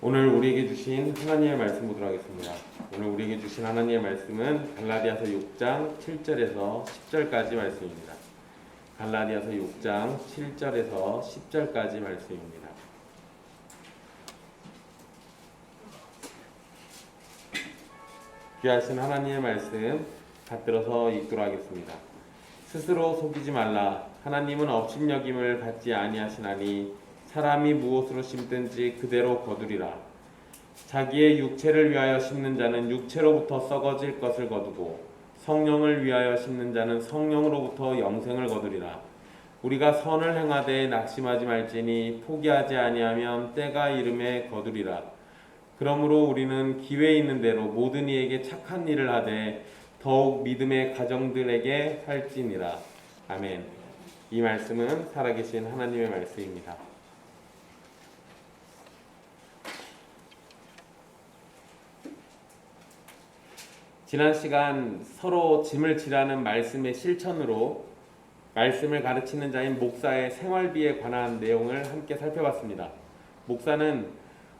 오늘 우리에게 주신 하나님의 말씀 보도록 하겠습니다. 오늘 우리에게 주신 하나님의 말씀은 갈라디아서 6장 7절에서 10절까지 말씀입니다. 갈라디아서 6장 7절에서 10절까지 말씀입니다. 귀하신 하나님의 말씀 받들어서 읽도록 하겠습니다. 스스로 속이지 말라. 하나님은 업신여김을 받지 아니하시나니 사람이 무엇으로 심든지 그대로 거두리라. 자기의 육체를 위하여 심는 자는 육체로부터 썩어질 것을 거두고 성령을 위하여 심는 자는 성령으로부터 영생을 거두리라. 우리가 선을 행하되 낙심하지 말지니 포기하지 아니하면 때가 이름에 거두리라. 그러므로 우리는 기회 있는 대로 모든 이에게 착한 일을 하되 더욱 믿음의 가정들에게 할지니라. 아멘. 이 말씀은 살아계신 하나님의 말씀입니다. 지난 시간 서로 짐을 지라는 말씀의 실천으로 말씀을 가르치는 자인 목사의 생활비에 관한 내용을 함께 살펴봤습니다. 목사는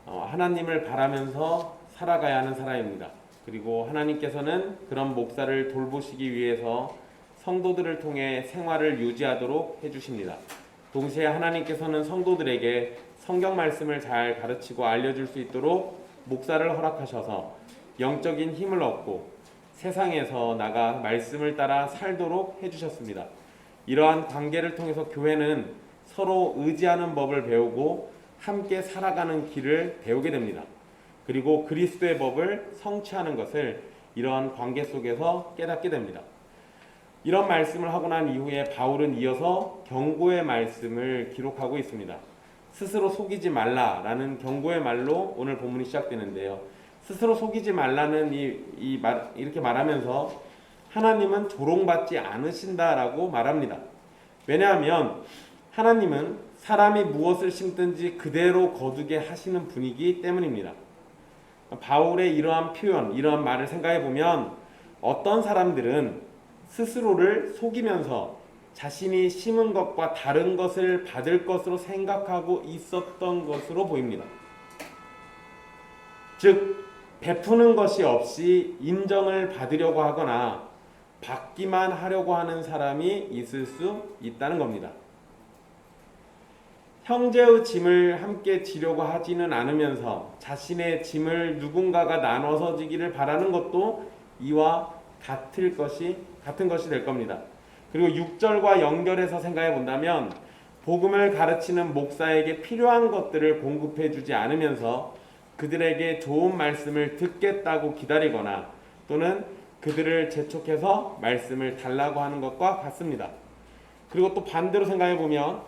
하나님을 바라면서 살아가야 하는 사람입니다. 그리고 하나님께서는 그런 목사를 돌보시기 위해서 성도들을 통해 생활을 유지하도록 해주십니다. 동시에 하나님께서는 성도들에게 성경 말씀을 잘 가르치고 알려줄 수 있도록 목사를 허락하셔서 영적인 힘을 얻고 세상에서 나가 말씀을 따라 살도록 해주셨습니다. 이러한 관계를 통해서 교회는 서로 의지하는 법을 배우고 함께 살아가는 길을 배우게 됩니다. 그리고 그리스도의 법을 성취하는 것을 이러한 관계 속에서 깨닫게 됩니다. 이런 말씀을 하고 난 이후에 바울은 이어서 경고의 말씀을 기록하고 있습니다. 스스로 속이지 말라라는 경고의 말로 오늘 본문이 시작되는데요. 스스로 속이지 말라는 이렇게 말하면서 하나님은 조롱받지 않으신다라고 말합니다. 왜냐하면 하나님은 사람이 무엇을 심든지 그대로 거두게 하시는 분이기 때문입니다. 바울의 이러한 표현, 이러한 말을 생각해 보면 어떤 사람들은 스스로를 속이면서 자신이 심은 것과 다른 것을 받을 것으로 생각하고 있었던 것으로 보입니다. 즉, 베푸는 것이 없이 인정을 받으려고 하거나 받기만 하려고 하는 사람이 있을 수 있다는 겁니다. 형제의 짐을 함께 지려고 하지는 않으면서 자신의 짐을 누군가가 나눠서 지기를 바라는 것도 이와 같은 것이 될 겁니다. 그리고 6절과 연결해서 생각해 본다면 복음을 가르치는 목사에게 필요한 것들을 공급해 주지 않으면서 그들에게 좋은 말씀을 듣겠다고 기다리거나 또는 그들을 재촉해서 말씀을 달라고 하는 것과 같습니다. 그리고 또 반대로 생각해 보면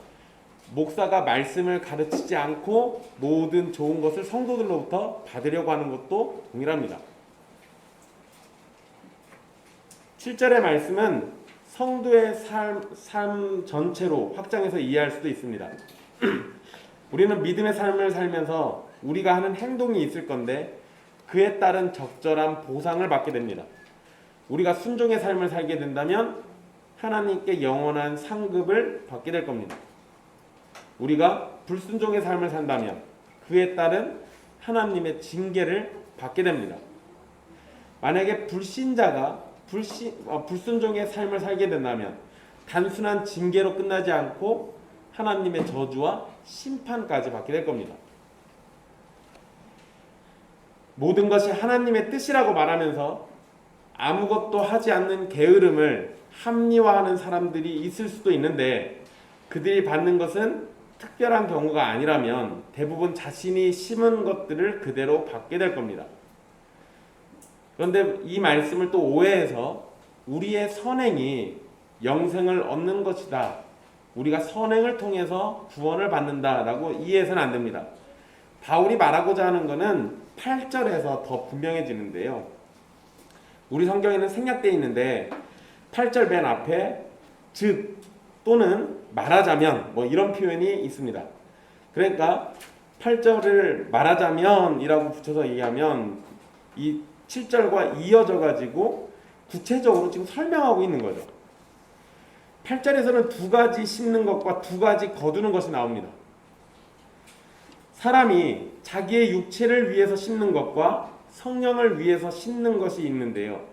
목사가 말씀을 가르치지 않고 모든 좋은 것을 성도들로부터 받으려고 하는 것도 동일합니다. 7절의 말씀은 성도의 삶 전체로 확장해서 이해할 수도 있습니다. 우리는 믿음의 삶을 살면서 우리가 하는 행동이 있을 건데 그에 따른 적절한 보상을 받게 됩니다. 우리가 순종의 삶을 살게 된다면 하나님께 영원한 상급을 받게 될 겁니다. 우리가 불순종의 삶을 산다면 그에 따른 하나님의 징계를 받게 됩니다. 만약에 불신자가 불순종의 삶을 살게 된다면 단순한 징계로 끝나지 않고 하나님의 저주와 심판까지 받게 될 겁니다. 모든 것이 하나님의 뜻이라고 말하면서 아무것도 하지 않는 게으름을 합리화하는 사람들이 있을 수도 있는데 그들이 받는 것은 특별한 경우가 아니라면 대부분 자신이 심은 것들을 그대로 받게 될 겁니다. 그런데 이 말씀을 또 오해해서 우리의 선행이 영생을 얻는 것이다, 우리가 선행을 통해서 구원을 받는다라고 이해해서는 안 됩니다. 바울이 말하고자 하는 것은 8절에서 더 분명해지는데요. 우리 성경에는 생략되어 있는데 8절 맨 앞에 즉 또는 말하자면 이런 표현이 있습니다. 그러니까 8절을 말하자면 이라고 붙여서 얘기하면 이 7절과 이어져 가지고 구체적으로 지금 설명하고 있는 거죠. 8절에서는 두 가지 심는 것과 두 가지 거두는 것이 나옵니다. 사람이 자기의 육체를 위해서 심는 것과 성령을 위해서 심는 것이 있는데요.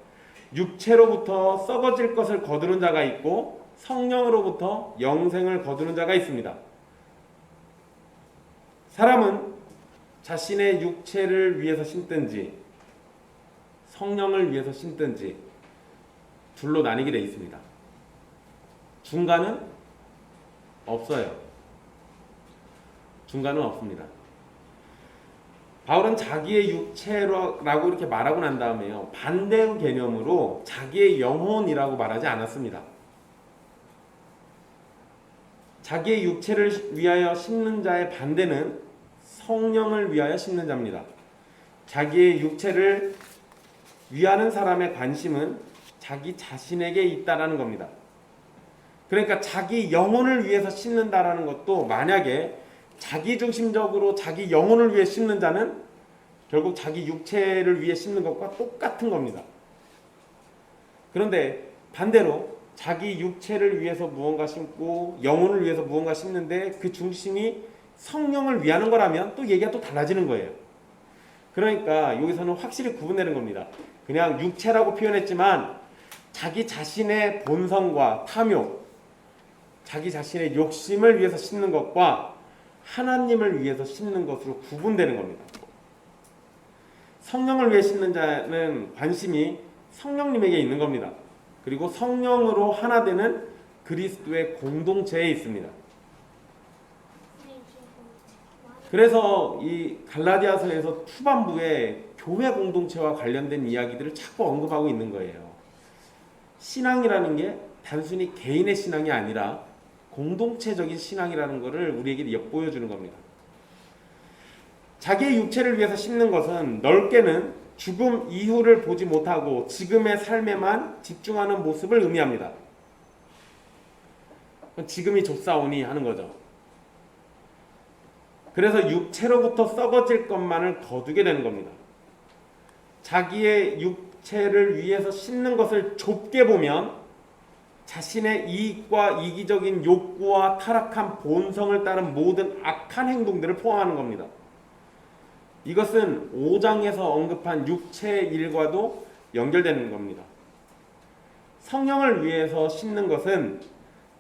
육체로부터 썩어질 것을 거두는 자가 있고 성령으로부터 영생을 거두는 자가 있습니다. 사람은 자신의 육체를 위해서 심든지 성령을 위해서 심든지 둘로 나뉘게 되어 있습니다. 중간은 없어요. 중간은 없습니다. 바울은 자기의 육체라고 이렇게 말하고 난 다음에요, 반대의 개념으로 자기의 영혼이라고 말하지 않았습니다. 자기의 육체를 위하여 심는 자의 반대는 성령을 위하여 심는 자입니다. 자기의 육체를 위하는 사람의 관심은 자기 자신에게 있다라는 겁니다. 그러니까 자기 영혼을 위해서 심는다라는 것도, 만약에 자기중심적으로 자기 영혼을 위해 심는 자는 결국 자기 육체를 위해 심는 것과 똑같은 겁니다. 그런데 반대로 자기 육체를 위해서 무언가 심고 영혼을 위해서 무언가 심는데 그 중심이 성령을 위하는 거라면 또 얘기가 또 달라지는 거예요. 그러니까 여기서는 확실히 구분되는 겁니다. 그냥 육체라고 표현했지만 자기 자신의 본성과 탐욕, 자기 자신의 욕심을 위해서 심는 것과 하나님을 위해서 심는 것으로 구분되는 겁니다. 성령을 위해 심는 자는 관심이 성령님에게 있는 겁니다. 그리고 성령으로 하나 되는 그리스도의 공동체에 있습니다. 그래서 이 갈라디아서에서 후반부에 교회 공동체와 관련된 이야기들을 자꾸 언급하고 있는 거예요. 신앙이라는 게 단순히 개인의 신앙이 아니라 공동체적인 신앙이라는 것을 우리에게 엿보여주는 겁니다. 자기의 육체를 위해서 심는 것은 넓게는 죽음 이후를 보지 못하고 지금의 삶에만 집중하는 모습을 의미합니다. 지금이 좁사오니 하는 거죠. 그래서 육체로부터 썩어질 것만을 거두게 되는 겁니다. 자기의 육체를 위해서 심는 것을 좁게 보면 자신의 이익과 이기적인 욕구와 타락한 본성을 따른 모든 악한 행동들을 포함하는 겁니다. 이것은 5장에서 언급한 육체의 일과도 연결되는 겁니다. 성령을 위해서 심는 것은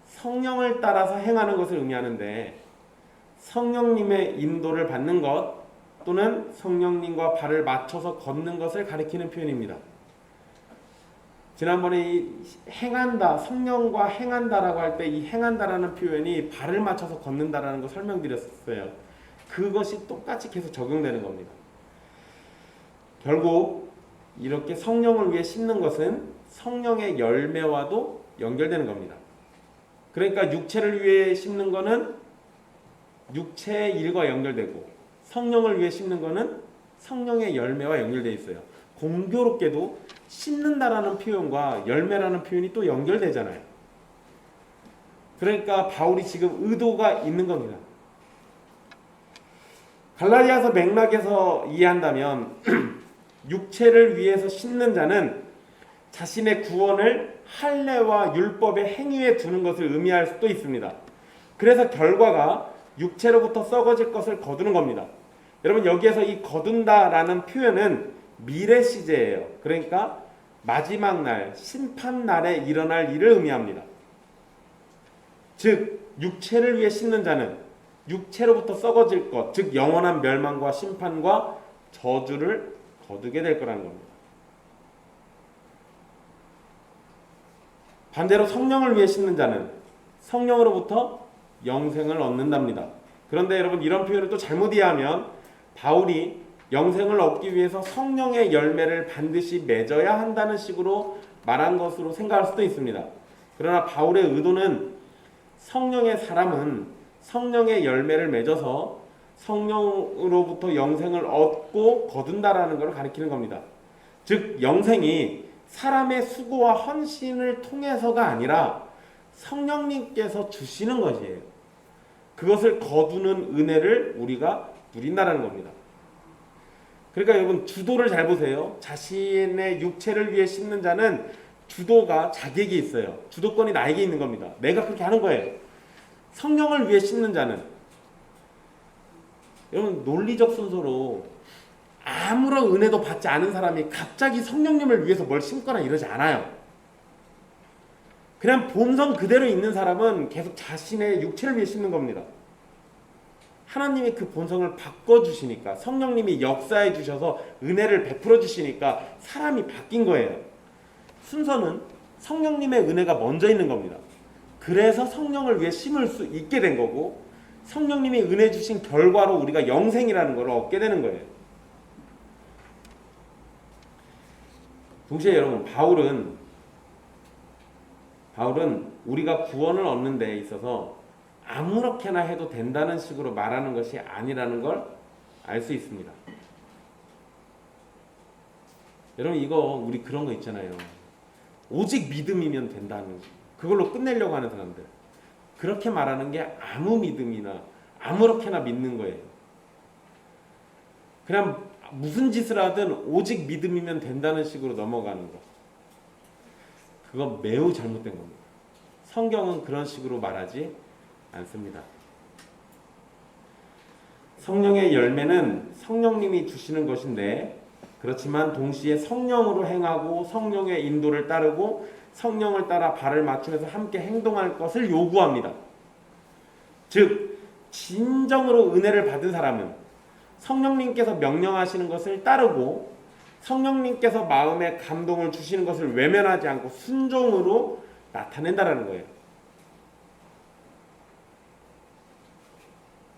성령을 따라서 행하는 것을 의미하는데, 성령님의 인도를 받는 것 또는 성령님과 발을 맞춰서 걷는 것을 가리키는 표현입니다. 지난번에 이 행한다, 성령과 행한다라고 할 때 이 행한다라는 표현이 발을 맞춰서 걷는다라는 거 설명드렸어요. 그것이 똑같이 계속 적용되는 겁니다. 결국 이렇게 성령을 위해 심는 것은 성령의 열매와도 연결되는 겁니다. 그러니까 육체를 위해 심는 것은 육체의 일과 연결되고, 성령을 위해 심는 것은 성령의 열매와 연결되어 있어요. 공교롭게도 심는다라는 표현과 열매라는 표현이 또 연결되잖아요. 그러니까 바울이 지금 의도가 있는 겁니다. 갈라디아서 맥락에서 이해한다면 육체를 위해서 심는 자는 자신의 구원을 할례와 율법의 행위에 두는 것을 의미할 수도 있습니다. 그래서 결과가 육체로부터 썩어질 것을 거두는 겁니다. 여러분, 여기에서 이 거둔다라는 표현은 미래 시제예요. 그러니까 마지막 날, 심판 날에 일어날 일을 의미합니다. 즉 육체를 위해 심는 자는 육체로부터 썩어질 것, 즉 영원한 멸망과 심판과 저주를 거두게 될 거라는 겁니다. 반대로 성령을 위해 심는 자는 성령으로부터 영생을 얻는답니다. 그런데 여러분, 이런 표현을 또 잘못 이해하면 바울이 영생을 얻기 위해서 성령의 열매를 반드시 맺어야 한다는 식으로 말한 것으로 생각할 수도 있습니다. 그러나 바울의 의도는 성령의 사람은 성령의 열매를 맺어서 성령으로부터 영생을 얻고 거둔다라는 것을 가리키는 겁니다. 즉 영생이 사람의 수고와 헌신을 통해서가 아니라 성령님께서 주시는 것이에요. 그것을 거두는 은혜를 우리가 누린다는 겁니다. 그러니까 여러분, 주도를 잘 보세요. 자신의 육체를 위해 심는 자는 주도가 자기에게 있어요. 주도권이 나에게 있는 겁니다. 내가 그렇게 하는 거예요. 성령을 위해 심는 자는 여러분 논리적 순서로 아무런 은혜도 받지 않은 사람이 갑자기 성령님을 위해서 뭘 심거나 이러지 않아요. 그냥 본성 그대로 있는 사람은 계속 자신의 육체를 위해 심는 겁니다. 하나님이 그 본성을 바꿔주시니까, 성령님이 역사해 주셔서 은혜를 베풀어 주시니까 사람이 바뀐 거예요. 순서는 성령님의 은혜가 먼저 있는 겁니다. 그래서 성령을 위해 심을 수 있게 된 거고, 성령님이 은혜 주신 결과로 우리가 영생이라는 걸 얻게 되는 거예요. 동시에 여러분, 바울은 우리가 구원을 얻는 데 있어서 아무렇게나 해도 된다는 식으로 말하는 것이 아니라는 걸 알 수 있습니다. 여러분, 이거 우리 그런 거 있잖아요. 오직 믿음이면 된다는, 그걸로 끝내려고 하는 사람들, 그렇게 말하는 게 아무 믿음이나 아무렇게나 믿는 거예요. 그냥 무슨 짓을 하든 오직 믿음이면 된다는 식으로 넘어가는 거, 그건 매우 잘못된 겁니다. 성경은 그런 식으로 말하지 않습니다. 성령의 열매는 성령님이 주시는 것인데, 그렇지만 동시에 성령으로 행하고 성령의 인도를 따르고 성령을 따라 발을 맞추면서 함께 행동할 것을 요구합니다. 즉, 진정으로 은혜를 받은 사람은 성령님께서 명령하시는 것을 따르고 성령님께서 마음에 감동을 주시는 것을 외면하지 않고 순종으로 나타낸다라는 거예요.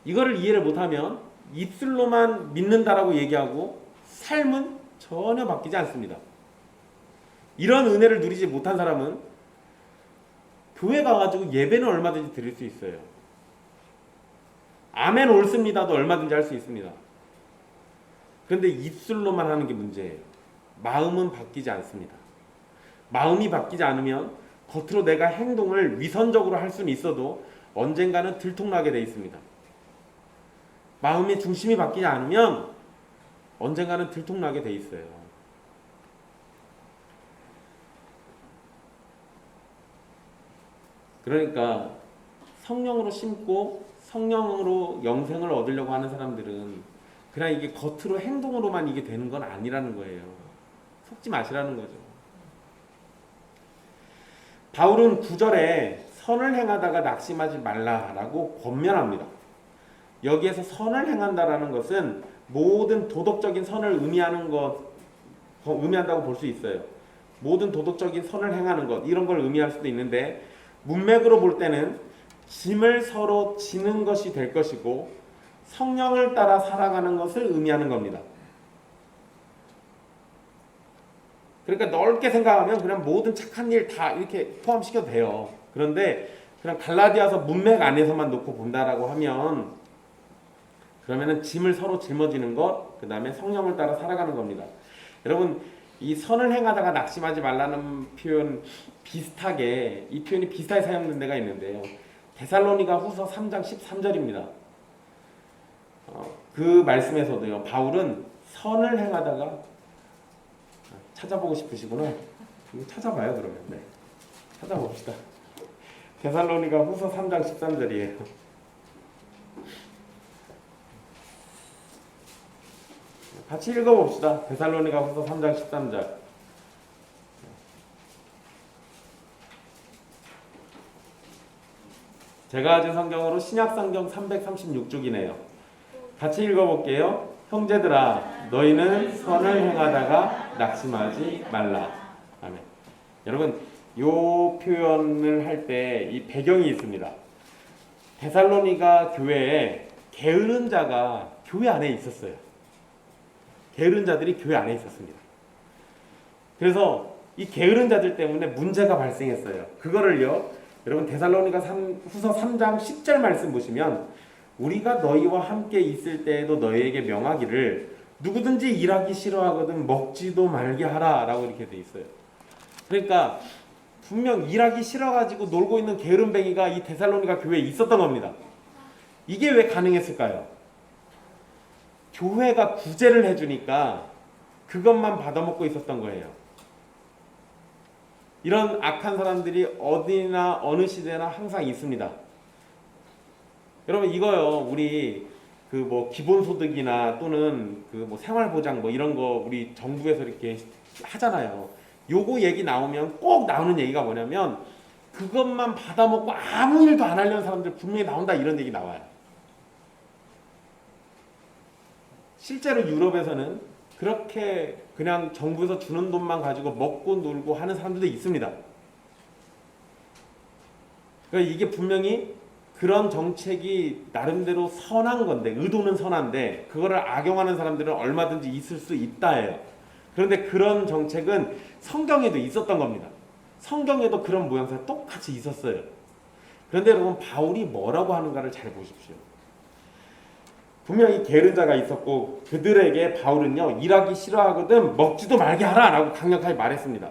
이거를 이해를 못하면 입술로만 믿는다라고 얘기하고 삶은 전혀 바뀌지 않습니다. 이런 은혜를 누리지 못한 사람은 교회 가가지고 예배는 얼마든지 드릴 수 있어요. 아멘 옳습니다도 얼마든지 할 수 있습니다. 그런데 입술로만 하는 게 문제예요. 마음은 바뀌지 않습니다. 마음이 바뀌지 않으면 겉으로 내가 행동을 위선적으로 할 수는 있어도 언젠가는 들통나게 돼 있습니다. 마음의 중심이 바뀌지 않으면 언젠가는 들통나게 돼 있어요. 그러니까 성령으로 심고 성령으로 영생을 얻으려고 하는 사람들은 그냥 이게 겉으로 행동으로만 이게 되는 건 아니라는 거예요. 속지 마시라는 거죠. 바울은 9절에 선을 행하다가 낙심하지 말라라고 권면합니다. 여기에서 선을 행한다라는 것은 모든 도덕적인 선을 의미한다고 볼 수 있어요. 모든 도덕적인 선을 행하는 것, 이런 걸 의미할 수도 있는데, 문맥으로 볼 때는 짐을 서로 지는 것이 될 것이고 성령을 따라 살아가는 것을 의미하는 겁니다. 그러니까 넓게 생각하면 그냥 모든 착한 일 다 이렇게 포함시켜도 돼요. 그런데 그냥 갈라디아서 문맥 안에서만 놓고 본다라고 하면, 그러면은 짐을 서로 짊어지는 것, 그 다음에 성령을 따라 살아가는 겁니다. 여러분, 이 선을 행하다가 낙심하지 말라는 표현 비슷하게, 이 표현이 비슷하게 사용된 데가 있는데요. 데살로니가 후서 3장 13절입니다. 그 말씀에서도요, 바울은 선을 행하다가, 찾아보고 싶으시구나. 찾아봐요, 그러면. 네. 찾아봅시다. 데살로니가 후서 3장 13절이에요. 같이 읽어봅시다. 데살로니가 후서 3장 13절. 제가 가진 성경으로 신약성경 336쪽이네요. 같이 읽어볼게요. 형제들아, 너희는 선을 행하다가 낙심하지 말라. 아멘. 여러분, 이 표현을 할 때 이 배경이 있습니다. 데살로니가 교회에 게으른 자가 교회 안에 있었어요. 게으른 자들이 교회 안에 있었습니다. 그래서 이 게으른 자들 때문에 문제가 발생했어요. 그거를요, 여러분 데살로니가 후서 3장 10절 말씀 보시면, 우리가 너희와 함께 있을 때에도 너희에게 명하기를 누구든지 일하기 싫어하거든 먹지도 말게 하라 라고 이렇게 돼 있어요. 그러니까 분명 일하기 싫어가지고 놀고 있는 게으름뱅이가 이 데살로니가 교회에 있었던 겁니다. 이게 왜 가능했을까요? 교회가 구제를 해주니까 그것만 받아먹고 있었던 거예요. 이런 악한 사람들이 어디나 어느 시대나 항상 있습니다. 여러분, 이거요, 우리 그 뭐 기본소득이나 또는 그 뭐 생활보장 뭐 이런 거 우리 정부에서 이렇게 하잖아요. 요거 얘기 나오면 꼭 나오는 얘기가 뭐냐면 그것만 받아먹고 아무 일도 안 하려는 사람들 분명히 나온다 이런 얘기 나와요. 실제로 유럽에서는 그렇게 그냥 정부에서 주는 돈만 가지고 먹고 놀고 하는 사람들도 있습니다. 그러니까 이게 분명히 그런 정책이 나름대로 선한 건데 의도는 선한데 그거를 악용하는 사람들은 얼마든지 있을 수 있다예요. 그런데 그런 정책은 성경에도 있었던 겁니다. 성경에도 그런 모양새가 똑같이 있었어요. 그런데 여러분 바울이 뭐라고 하는가를 잘 보십시오. 분명히 게으른 자가 있었고 그들에게 바울은요 일하기 싫어하거든 먹지도 말게 하라 라고 강력하게 말했습니다.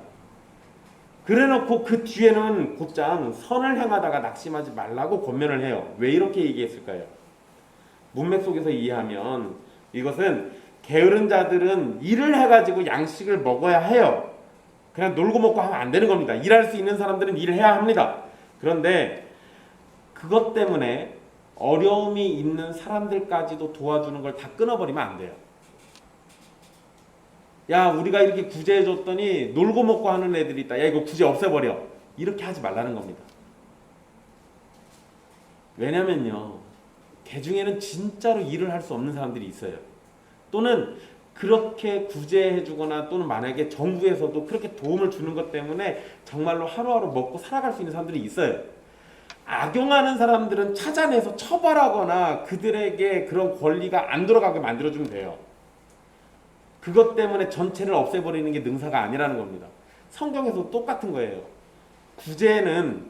그래놓고 그 뒤에는 곧장 선을 행하다가 낙심하지 말라고 권면을 해요. 왜 이렇게 얘기했을까요? 문맥 속에서 이해하면 이것은 게으른 자들은 일을 해가지고 양식을 먹어야 해요. 그냥 놀고 먹고 하면 안 되는 겁니다. 일할 수 있는 사람들은 일을 해야 합니다. 그런데 그것 때문에 어려움이 있는 사람들까지도 도와주는 걸 다 끊어버리면 안 돼요. 야 우리가 이렇게 구제해줬더니 놀고 먹고 하는 애들이 있다. 야 이거 구제 없애버려. 이렇게 하지 말라는 겁니다. 왜냐면요. 개 중에는 진짜로 일을 할 수 없는 사람들이 있어요. 또는 그렇게 구제해주거나 또는 만약에 정부에서도 그렇게 도움을 주는 것 때문에 정말로 하루하루 먹고 살아갈 수 있는 사람들이 있어요. 악용하는 사람들은 찾아내서 처벌하거나 그들에게 그런 권리가 안 들어가게 만들어주면 돼요. 그것 때문에 전체를 없애버리는 게 능사가 아니라는 겁니다. 성경에서 똑같은 거예요. 구제는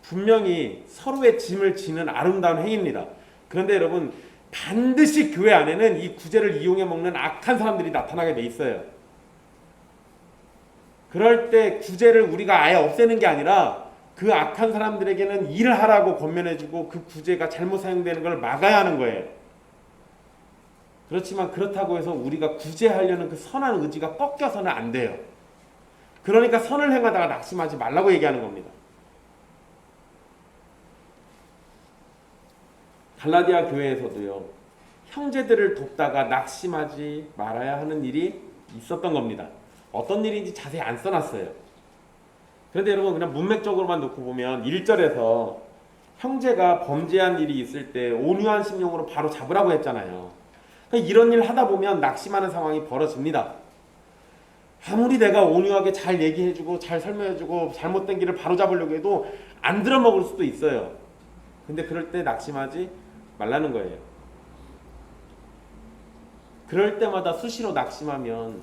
분명히 서로의 짐을 지는 아름다운 행위입니다. 그런데 여러분 반드시 교회 안에는 이 구제를 이용해 먹는 악한 사람들이 나타나게 돼 있어요. 그럴 때 구제를 우리가 아예 없애는 게 아니라 그 악한 사람들에게는 일을 하라고 권면해주고 그 구제가 잘못 사용되는 걸 막아야 하는 거예요. 그렇지만 그렇다고 해서 우리가 구제하려는 그 선한 의지가 꺾여서는 안 돼요. 그러니까 선을 행하다가 낙심하지 말라고 얘기하는 겁니다. 갈라디아 교회에서도요. 형제들을 돕다가 낙심하지 말아야 하는 일이 있었던 겁니다. 어떤 일인지 자세히 안 써놨어요. 그런데 여러분 그냥 문맥적으로만 놓고 보면 1절에서 형제가 범죄한 일이 있을 때 온유한 심령으로 바로 잡으라고 했잖아요. 그러니까 이런 일 하다 보면 낙심하는 상황이 벌어집니다. 아무리 내가 온유하게 잘 얘기해주고 잘 설명해주고 잘못된 길을 바로 잡으려고 해도 안 들어먹을 수도 있어요. 근데 그럴 때 낙심하지 말라는 거예요. 그럴 때마다 수시로 낙심하면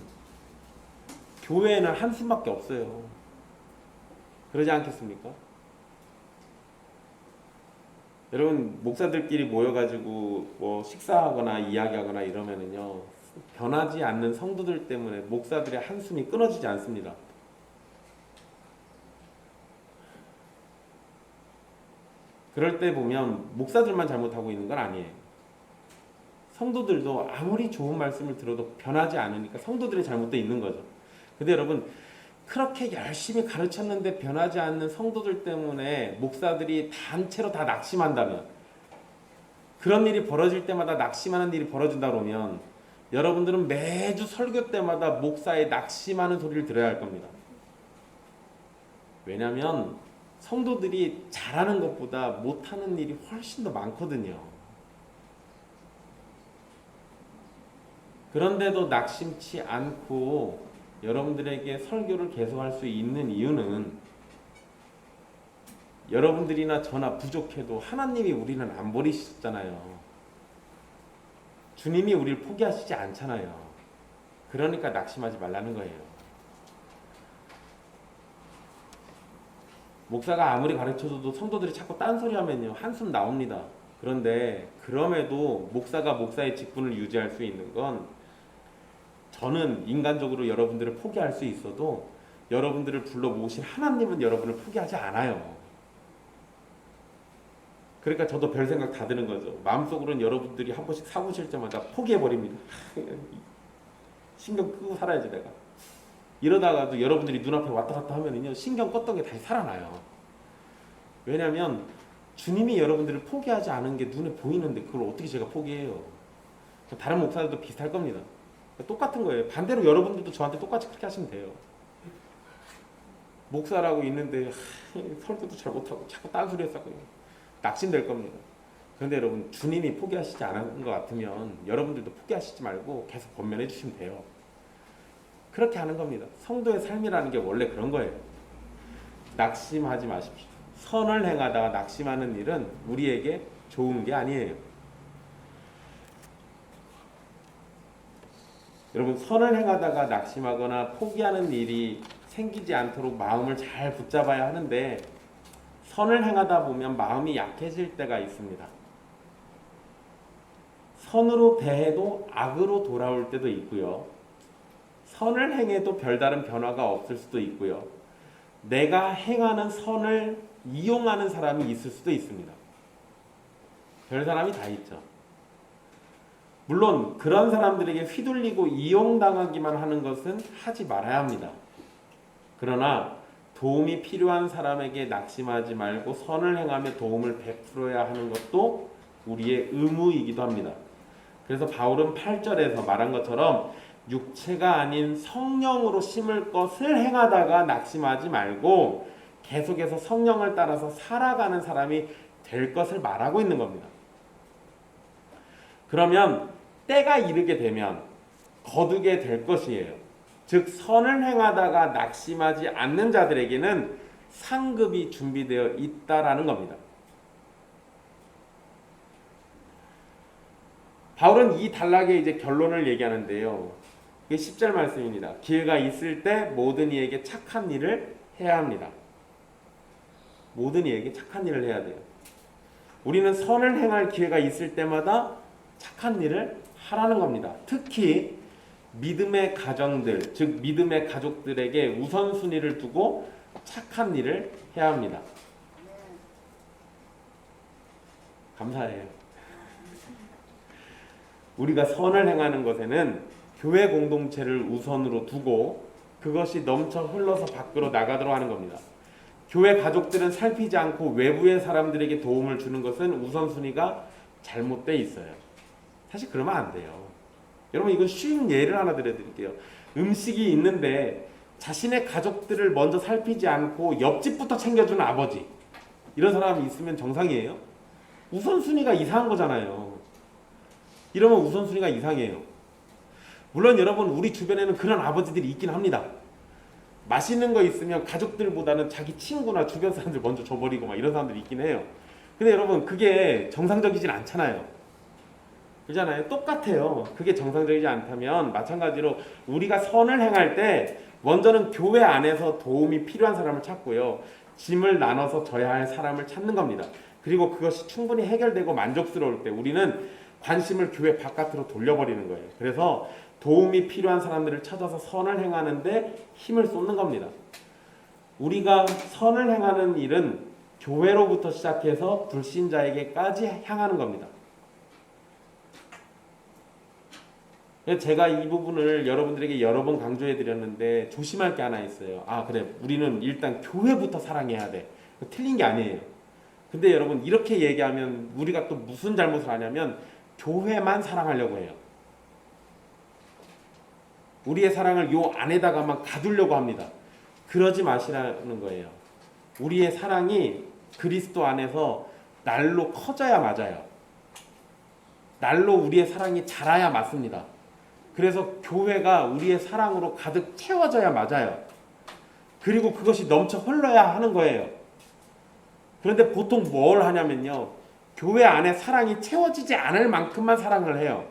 교회에는 한숨밖에 없어요. 그러지 않겠습니까? 여러분 목사들끼리 모여가지고 뭐 식사하거나 이야기하거나 이러면은요 변하지 않는 성도들 때문에 목사들의 한숨이 끊어지지 않습니다. 그럴 때 보면 목사들만 잘못하고 있는 건 아니에요. 성도들도 아무리 좋은 말씀을 들어도 변하지 않으니까 성도들이 잘못되어 있는 거죠. 근데 여러분 그렇게 열심히 가르쳤는데 변하지 않는 성도들 때문에 목사들이 단체로 다 낙심한다면 그런 일이 벌어질 때마다 낙심하는 일이 벌어진다 그러면 여러분들은 매주 설교 때마다 목사의 낙심하는 소리를 들어야 할 겁니다. 왜냐하면 성도들이 잘하는 것보다 못하는 일이 훨씬 더 많거든요. 그런데도 낙심치 않고 여러분들에게 설교를 계속할 수 있는 이유는 여러분들이나 저나 부족해도 하나님이 우리는 안 버리셨잖아요. 주님이 우리를 포기하시지 않잖아요. 그러니까 낙심하지 말라는 거예요. 목사가 아무리 가르쳐줘도 성도들이 자꾸 딴소리 하면요 한숨 나옵니다. 그런데 그럼에도 목사가 목사의 직분을 유지할 수 있는 건 저는 인간적으로 여러분들을 포기할 수 있어도 여러분들을 불러 모으신 하나님은 여러분을 포기하지 않아요. 그러니까 저도 별 생각 다 드는 거죠. 마음속으로는 여러분들이 한 번씩 사고 칠 때마다 포기해버립니다. 신경 끄고 살아야지 내가. 이러다가도 여러분들이 눈앞에 왔다 갔다 하면은요 신경 껐던 게 다시 살아나요. 왜냐하면 주님이 여러분들을 포기하지 않은 게 눈에 보이는데 그걸 어떻게 제가 포기해요. 다른 목사들도 비슷할 겁니다. 똑같은 거예요. 반대로 여러분들도 저한테 똑같이 그렇게 하시면 돼요. 목사라고 있는데 설교도 잘 못하고 자꾸 딴소리 했었고 낙심될 겁니다. 그런데 여러분, 주님이 포기하시지 않은 것 같으면 여러분들도 포기하시지 말고 계속 권면해 주시면 돼요. 그렇게 하는 겁니다. 성도의 삶이라는 게 원래 그런 거예요. 낙심하지 마십시오. 선을 행하다가 낙심하는 일은 우리에게 좋은 게 아니에요. 여러분, 선을 행하다가 낙심하거나 포기하는 일이 생기지 않도록 마음을 잘 붙잡아야 하는데, 선을 행하다 보면 마음이 약해질 때가 있습니다. 선으로 대해도 악으로 돌아올 때도 있고요. 선을 행해도 별다른 변화가 없을 수도 있고요. 내가 행하는 선을 이용하는 사람이 있을 수도 있습니다. 별 사람이 다 있죠. 물론 그런 사람들에게 휘둘리고 이용당하기만 하는 것은 하지 말아야 합니다. 그러나 도움이 필요한 사람에게 낙심하지 말고 선을 행하며 도움을 베풀어야 하는 것도 우리의 의무이기도 합니다. 그래서 바울은 8절에서 말한 것처럼 육체가 아닌 성령으로 심을 것을 행하다가 낙심하지 말고 계속해서 성령을 따라서 살아가는 사람이 될 것을 말하고 있는 겁니다. 그러면 때가 이르게 되면 거두게 될 것이에요. 즉 선을 행하다가 낙심하지 않는 자들에게는 상급이 준비되어 있다라는 겁니다. 바울은 이 단락의 이제 결론을 얘기하는데요. 10절 말씀입니다. 기회가 있을 때 모든 이에게 착한 일을 해야 합니다. 모든 이에게 착한 일을 해야 돼요. 우리는 선을 행할 기회가 있을 때마다 착한 일을 하라는 겁니다. 특히 믿음의 가정들, 즉 믿음의 가족들에게 우선순위를 두고 착한 일을 해야 합니다. 감사해요. 우리가 선을 행하는 것에는 교회 공동체를 우선으로 두고 그것이 넘쳐 흘러서 밖으로 나가도록 하는 겁니다. 교회 가족들은 살피지 않고 외부의 사람들에게 도움을 주는 것은 우선순위가 잘못되어 있어요. 사실 그러면 안 돼요. 여러분, 이건 쉬운 예를 하나 들려드릴게요. 음식이 있는데 자신의 가족들을 먼저 살피지 않고 옆집부터 챙겨주는 아버지, 이런 사람이 있으면 정상이에요? 우선순위가 이상한 거잖아요. 이러면 우선순위가 이상해요. 물론 여러분, 우리 주변에는 그런 아버지들이 있긴 합니다. 맛있는 거 있으면 가족들보다는 자기 친구나 주변 사람들 먼저 줘버리고 막 이런 사람들이 있긴 해요. 근데 여러분, 그게 정상적이진 않잖아요. 그렇잖아요. 똑같아요. 그게 정상적이지 않다면 마찬가지로 우리가 선을 행할 때 먼저는 교회 안에서 도움이 필요한 사람을 찾고요. 짐을 나눠서 져야 할 사람을 찾는 겁니다. 그리고 그것이 충분히 해결되고 만족스러울 때 우리는 관심을 교회 바깥으로 돌려버리는 거예요. 그래서 도움이 필요한 사람들을 찾아서 선을 행하는데 힘을 쏟는 겁니다. 우리가 선을 행하는 일은 교회로부터 시작해서 불신자에게까지 향하는 겁니다. 제가 이 부분을 여러분들에게 여러 번 강조해 드렸는데 조심할 게 하나 있어요. 그래, 우리는 일단 교회부터 사랑해야 돼. 틀린 게 아니에요. 근데 여러분, 이렇게 얘기하면 우리가 또 무슨 잘못을 하냐면 교회만 사랑하려고 해요. 우리의 사랑을 요 안에다가만 가두려고 합니다. 그러지 마시라는 거예요. 우리의 사랑이 그리스도 안에서 날로 커져야 맞아요. 날로 우리의 사랑이 자라야 맞습니다. 그래서 교회가 우리의 사랑으로 가득 채워져야 맞아요. 그리고 그것이 넘쳐 흘러야 하는 거예요. 그런데 보통 뭘 하냐면요, 교회 안에 사랑이 채워지지 않을 만큼만 사랑을 해요.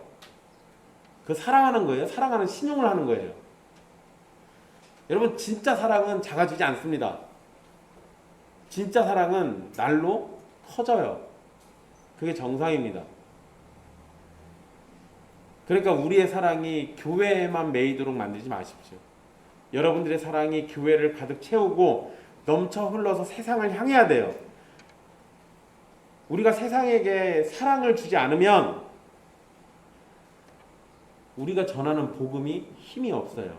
그 사랑하는 거예요. 사랑하는 신용을 하는 거예요. 여러분, 진짜 사랑은 작아지지 않습니다. 진짜 사랑은 날로 커져요. 그게 정상입니다. 그러니까 우리의 사랑이 교회에만 매이도록 만들지 마십시오. 여러분들의 사랑이 교회를 가득 채우고 넘쳐 흘러서 세상을 향해야 돼요. 우리가 세상에게 사랑을 주지 않으면 우리가 전하는 복음이 힘이 없어요.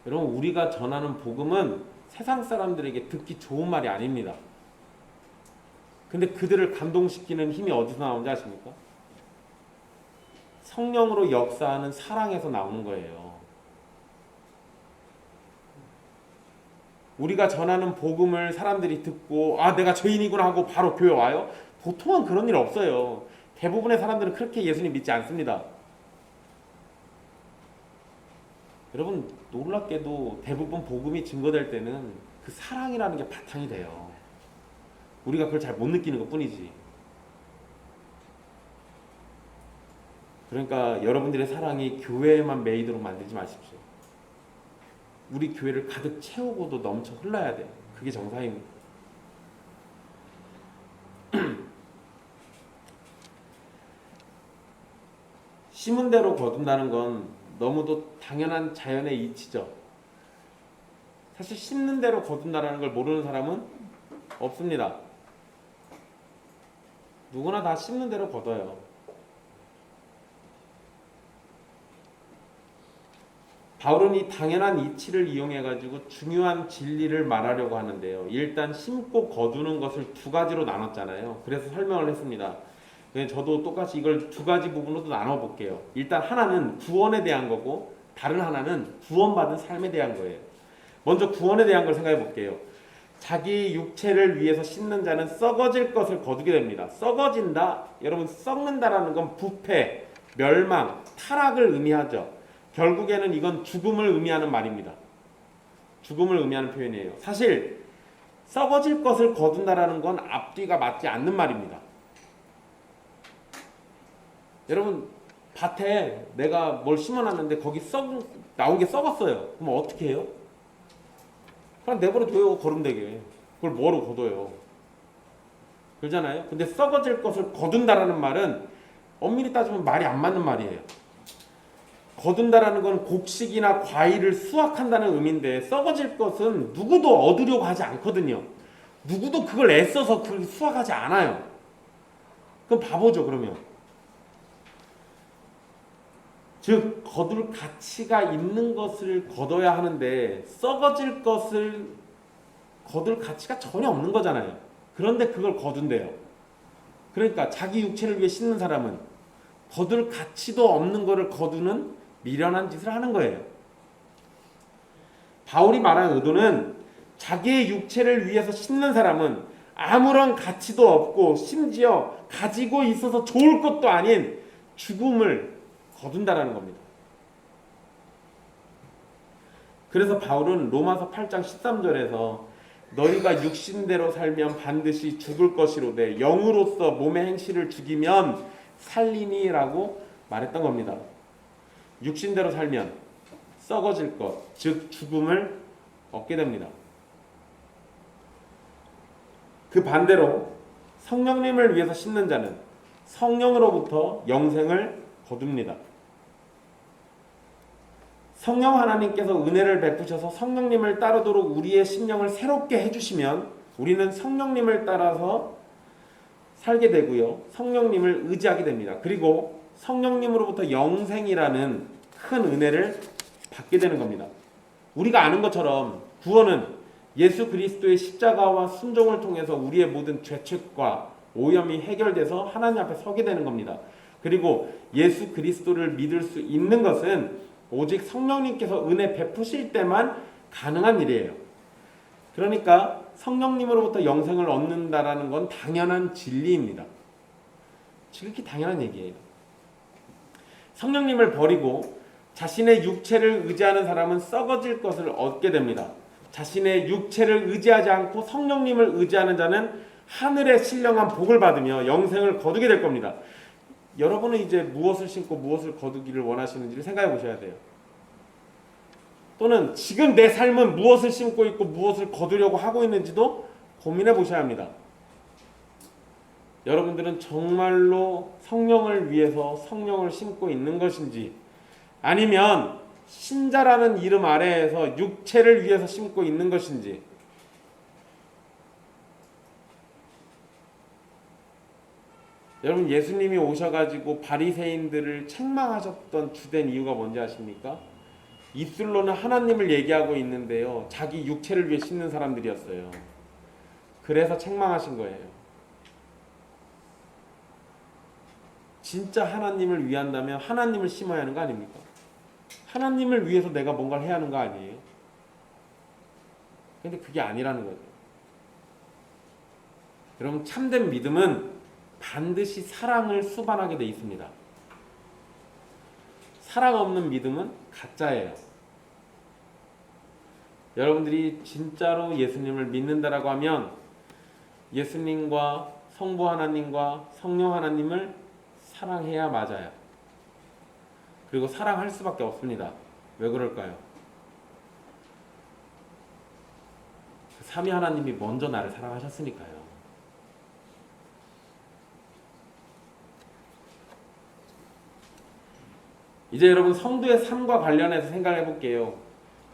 여러분, 우리가 전하는 복음은 세상 사람들에게 듣기 좋은 말이 아닙니다. 근데 그들을 감동시키는 힘이 어디서 나오는지 아십니까? 성령으로 역사하는 사랑에서 나오는 거예요. 우리가 전하는 복음을 사람들이 듣고 아 내가 죄인이구나 하고 바로 교회 와요? 보통은 그런 일 없어요. 대부분의 사람들은 그렇게 예수님 믿지 않습니다. 여러분 놀랍게도 대부분 복음이 증거될 때는 그 사랑이라는 게 바탕이 돼요. 우리가 그걸 잘 못 느끼는 것 뿐이지. 그러니까 여러분들의 사랑이 교회에만 매이도록 만들지 마십시오. 우리 교회를 가득 채우고도 넘쳐 흘러야 돼요. 그게 정상입니다. 심은 대로 거둔다는 건 너무도 당연한 자연의 이치죠. 사실 심는 대로 거둔다는 걸 모르는 사람은 없습니다. 누구나 다 심는 대로 거둬요. 바울은 이 당연한 이치를 이용해가지고 중요한 진리를 말하려고 하는데요. 일단 심고 거두는 것을 두 가지로 나눴잖아요. 그래서 설명을 했습니다. 저도 똑같이 이걸 두 가지 부분으로 나눠볼게요. 일단 하나는 구원에 대한 거고 다른 하나는 구원받은 삶에 대한 거예요. 먼저 구원에 대한 걸 생각해 볼게요. 자기 육체를 위해서 심는 자는 썩어질 것을 거두게 됩니다. 썩어진다. 여러분 썩는다라는 건 부패, 멸망, 타락을 의미하죠. 결국에는 이건 죽음을 의미하는 말입니다. 죽음을 의미하는 표현이에요. 사실 썩어질 것을 거둔다라는 건 앞뒤가 맞지 않는 말입니다. 여러분 밭에 내가 뭘 심어놨는데 거기 나온 게 썩었어요. 그럼 어떻게 해요? 그냥 내버려둬요. 거름되게. 그걸 뭐로 거둬요? 그러잖아요. 근데 썩어질 것을 거둔다라는 말은 엄밀히 따지면 말이 안 맞는 말이에요. 거둔다라는 건 곡식이나 과일을 수확한다는 의미인데 썩어질 것은 누구도 얻으려고 하지 않거든요. 누구도 그걸 애써서 그렇게 수확하지 않아요. 그럼 바보죠. 그러면 즉 거둘 가치가 있는 것을 거둬야 하는데 썩어질 것을 거둘 가치가 전혀 없는 거잖아요. 그런데 그걸 거둔대요. 그러니까 자기 육체를 위해 심는 사람은 거둘 가치도 없는 것을 거두는 미련한 짓을 하는 거예요. 바울이 말한 의도는 자기의 육체를 위해서 심는 사람은 아무런 가치도 없고 심지어 가지고 있어서 좋을 것도 아닌 죽음을 거둔다라는 겁니다. 그래서 바울은 로마서 8장 13절에서 너희가 육신대로 살면 반드시 죽을 것이로되 영으로서 몸의 행실을 죽이면 살리니라고 말했던 겁니다. 육신대로 살면 썩어질 것, 즉 죽음을 얻게 됩니다. 그 반대로 성령님을 위해서 심는 자는 성령으로부터 영생을 거둡니다. 성령 하나님께서 은혜를 베푸셔서 성령님을 따르도록 우리의 심령을 새롭게 해주시면 우리는 성령님을 따라서 살게 되고요. 성령님을 의지하게 됩니다. 그리고 성령님으로부터 영생이라는 큰 은혜를 받게 되는 겁니다. 우리가 아는 것처럼 구원은 예수 그리스도의 십자가와 순종을 통해서 우리의 모든 죄책과 오염이 해결돼서 하나님 앞에 서게 되는 겁니다. 그리고 예수 그리스도를 믿을 수 있는 것은 오직 성령님께서 은혜 베푸실 때만 가능한 일이에요. 그러니까 성령님으로부터 영생을 얻는다라는 건 당연한 진리입니다. 지극히 당연한 얘기예요. 성령님을 버리고 자신의 육체를 의지하는 사람은 썩어질 것을 얻게 됩니다. 자신의 육체를 의지하지 않고 성령님을 의지하는 자는 하늘의 신령한 복을 받으며 영생을 거두게 될 겁니다. 여러분은 이제 무엇을 심고 무엇을 거두기를 원하시는지를 생각해 보셔야 돼요. 또는 지금 내 삶은 무엇을 심고 있고 무엇을 거두려고 하고 있는지도 고민해 보셔야 합니다. 여러분들은 정말로 성령을 위해서 성령을 심고 있는 것인지 아니면 신자라는 이름 아래에서 육체를 위해서 심고 있는 것인지 여러분 예수님이 오셔가지고 바리새인들을 책망하셨던 주된 이유가 뭔지 아십니까? 입술로는 하나님을 얘기하고 있는데요. 자기 육체를 위해 심는 사람들이었어요. 그래서 책망하신 거예요. 진짜 하나님을 위한다면 하나님을 심어야 하는 거 아닙니까? 하나님을 위해서 내가 뭔가를 해야 하는 거 아니에요? 근데 그게 아니라는 거죠. 여러분, 참된 믿음은 반드시 사랑을 수반하게 돼 있습니다. 사랑 없는 믿음은 가짜예요. 여러분들이 진짜로 예수님을 믿는다라고 하면 예수님과 성부 하나님과 성령 하나님을 사랑해야 맞아요. 그리고 사랑할 수밖에 없습니다. 왜 그럴까요? 삼위 하나님이 먼저 나를 사랑하셨으니까요. 이제 여러분, 성도의 삶과 관련해서 생각해 볼게요.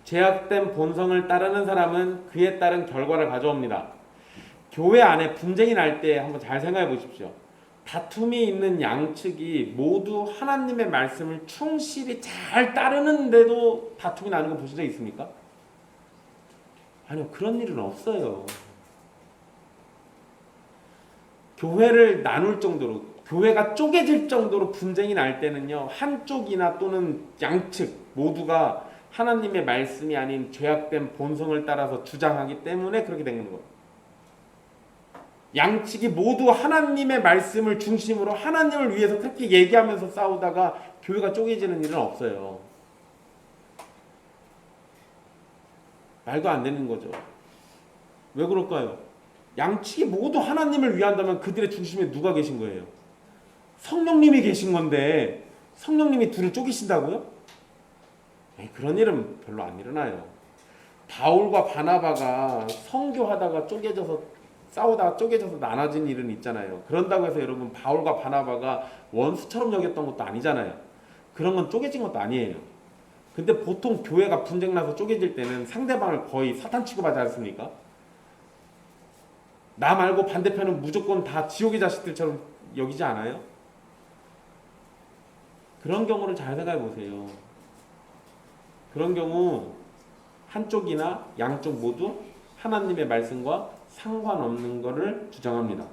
죄악된 본성을 따르는 사람은 그에 따른 결과를 가져옵니다. 교회 안에 분쟁이 날 때 한번 잘 생각해 보십시오. 다툼이 있는 양측이 모두 하나님의 말씀을 충실히 잘 따르는데도 다툼이 나는 거 보신 적 있습니까? 아니요, 그런 일은 없어요. 교회를 나눌 정도로, 교회가 쪼개질 정도로 분쟁이 날 때는요, 한쪽이나 또는 양측 모두가 하나님의 말씀이 아닌 죄악된 본성을 따라서 주장하기 때문에 그렇게 되는 거예요. 양측이 모두 하나님의 말씀을 중심으로 하나님을 위해서 그렇게 얘기하면서 싸우다가 교회가 쪼개지는 일은 없어요. 말도 안 되는 거죠. 왜 그럴까요? 양측이 모두 하나님을 위한다면 그들의 중심에 누가 계신 거예요? 성령님이 계신 건데 성령님이 둘을 쪼개신다고요? 그런 일은 별로 안 일어나요. 바울과 바나바가 선교하다가 쪼개져서 싸우다가 쪼개져서 나눠진 일은 있잖아요. 그런다고 해서 여러분, 바울과 바나바가 원수처럼 여겼던 것도 아니잖아요. 그런 건 쪼개진 것도 아니에요. 근데 보통 교회가 분쟁나서 쪼개질 때는 상대방을 거의 사탄 취급하지 않습니까? 나 말고 반대편은 무조건 다 지옥의 자식들처럼 여기지 않아요? 그런 경우를 잘 생각해 보세요. 그런 경우 한쪽이나 양쪽 모두 하나님의 말씀과 상관없는 것을 주장합니다.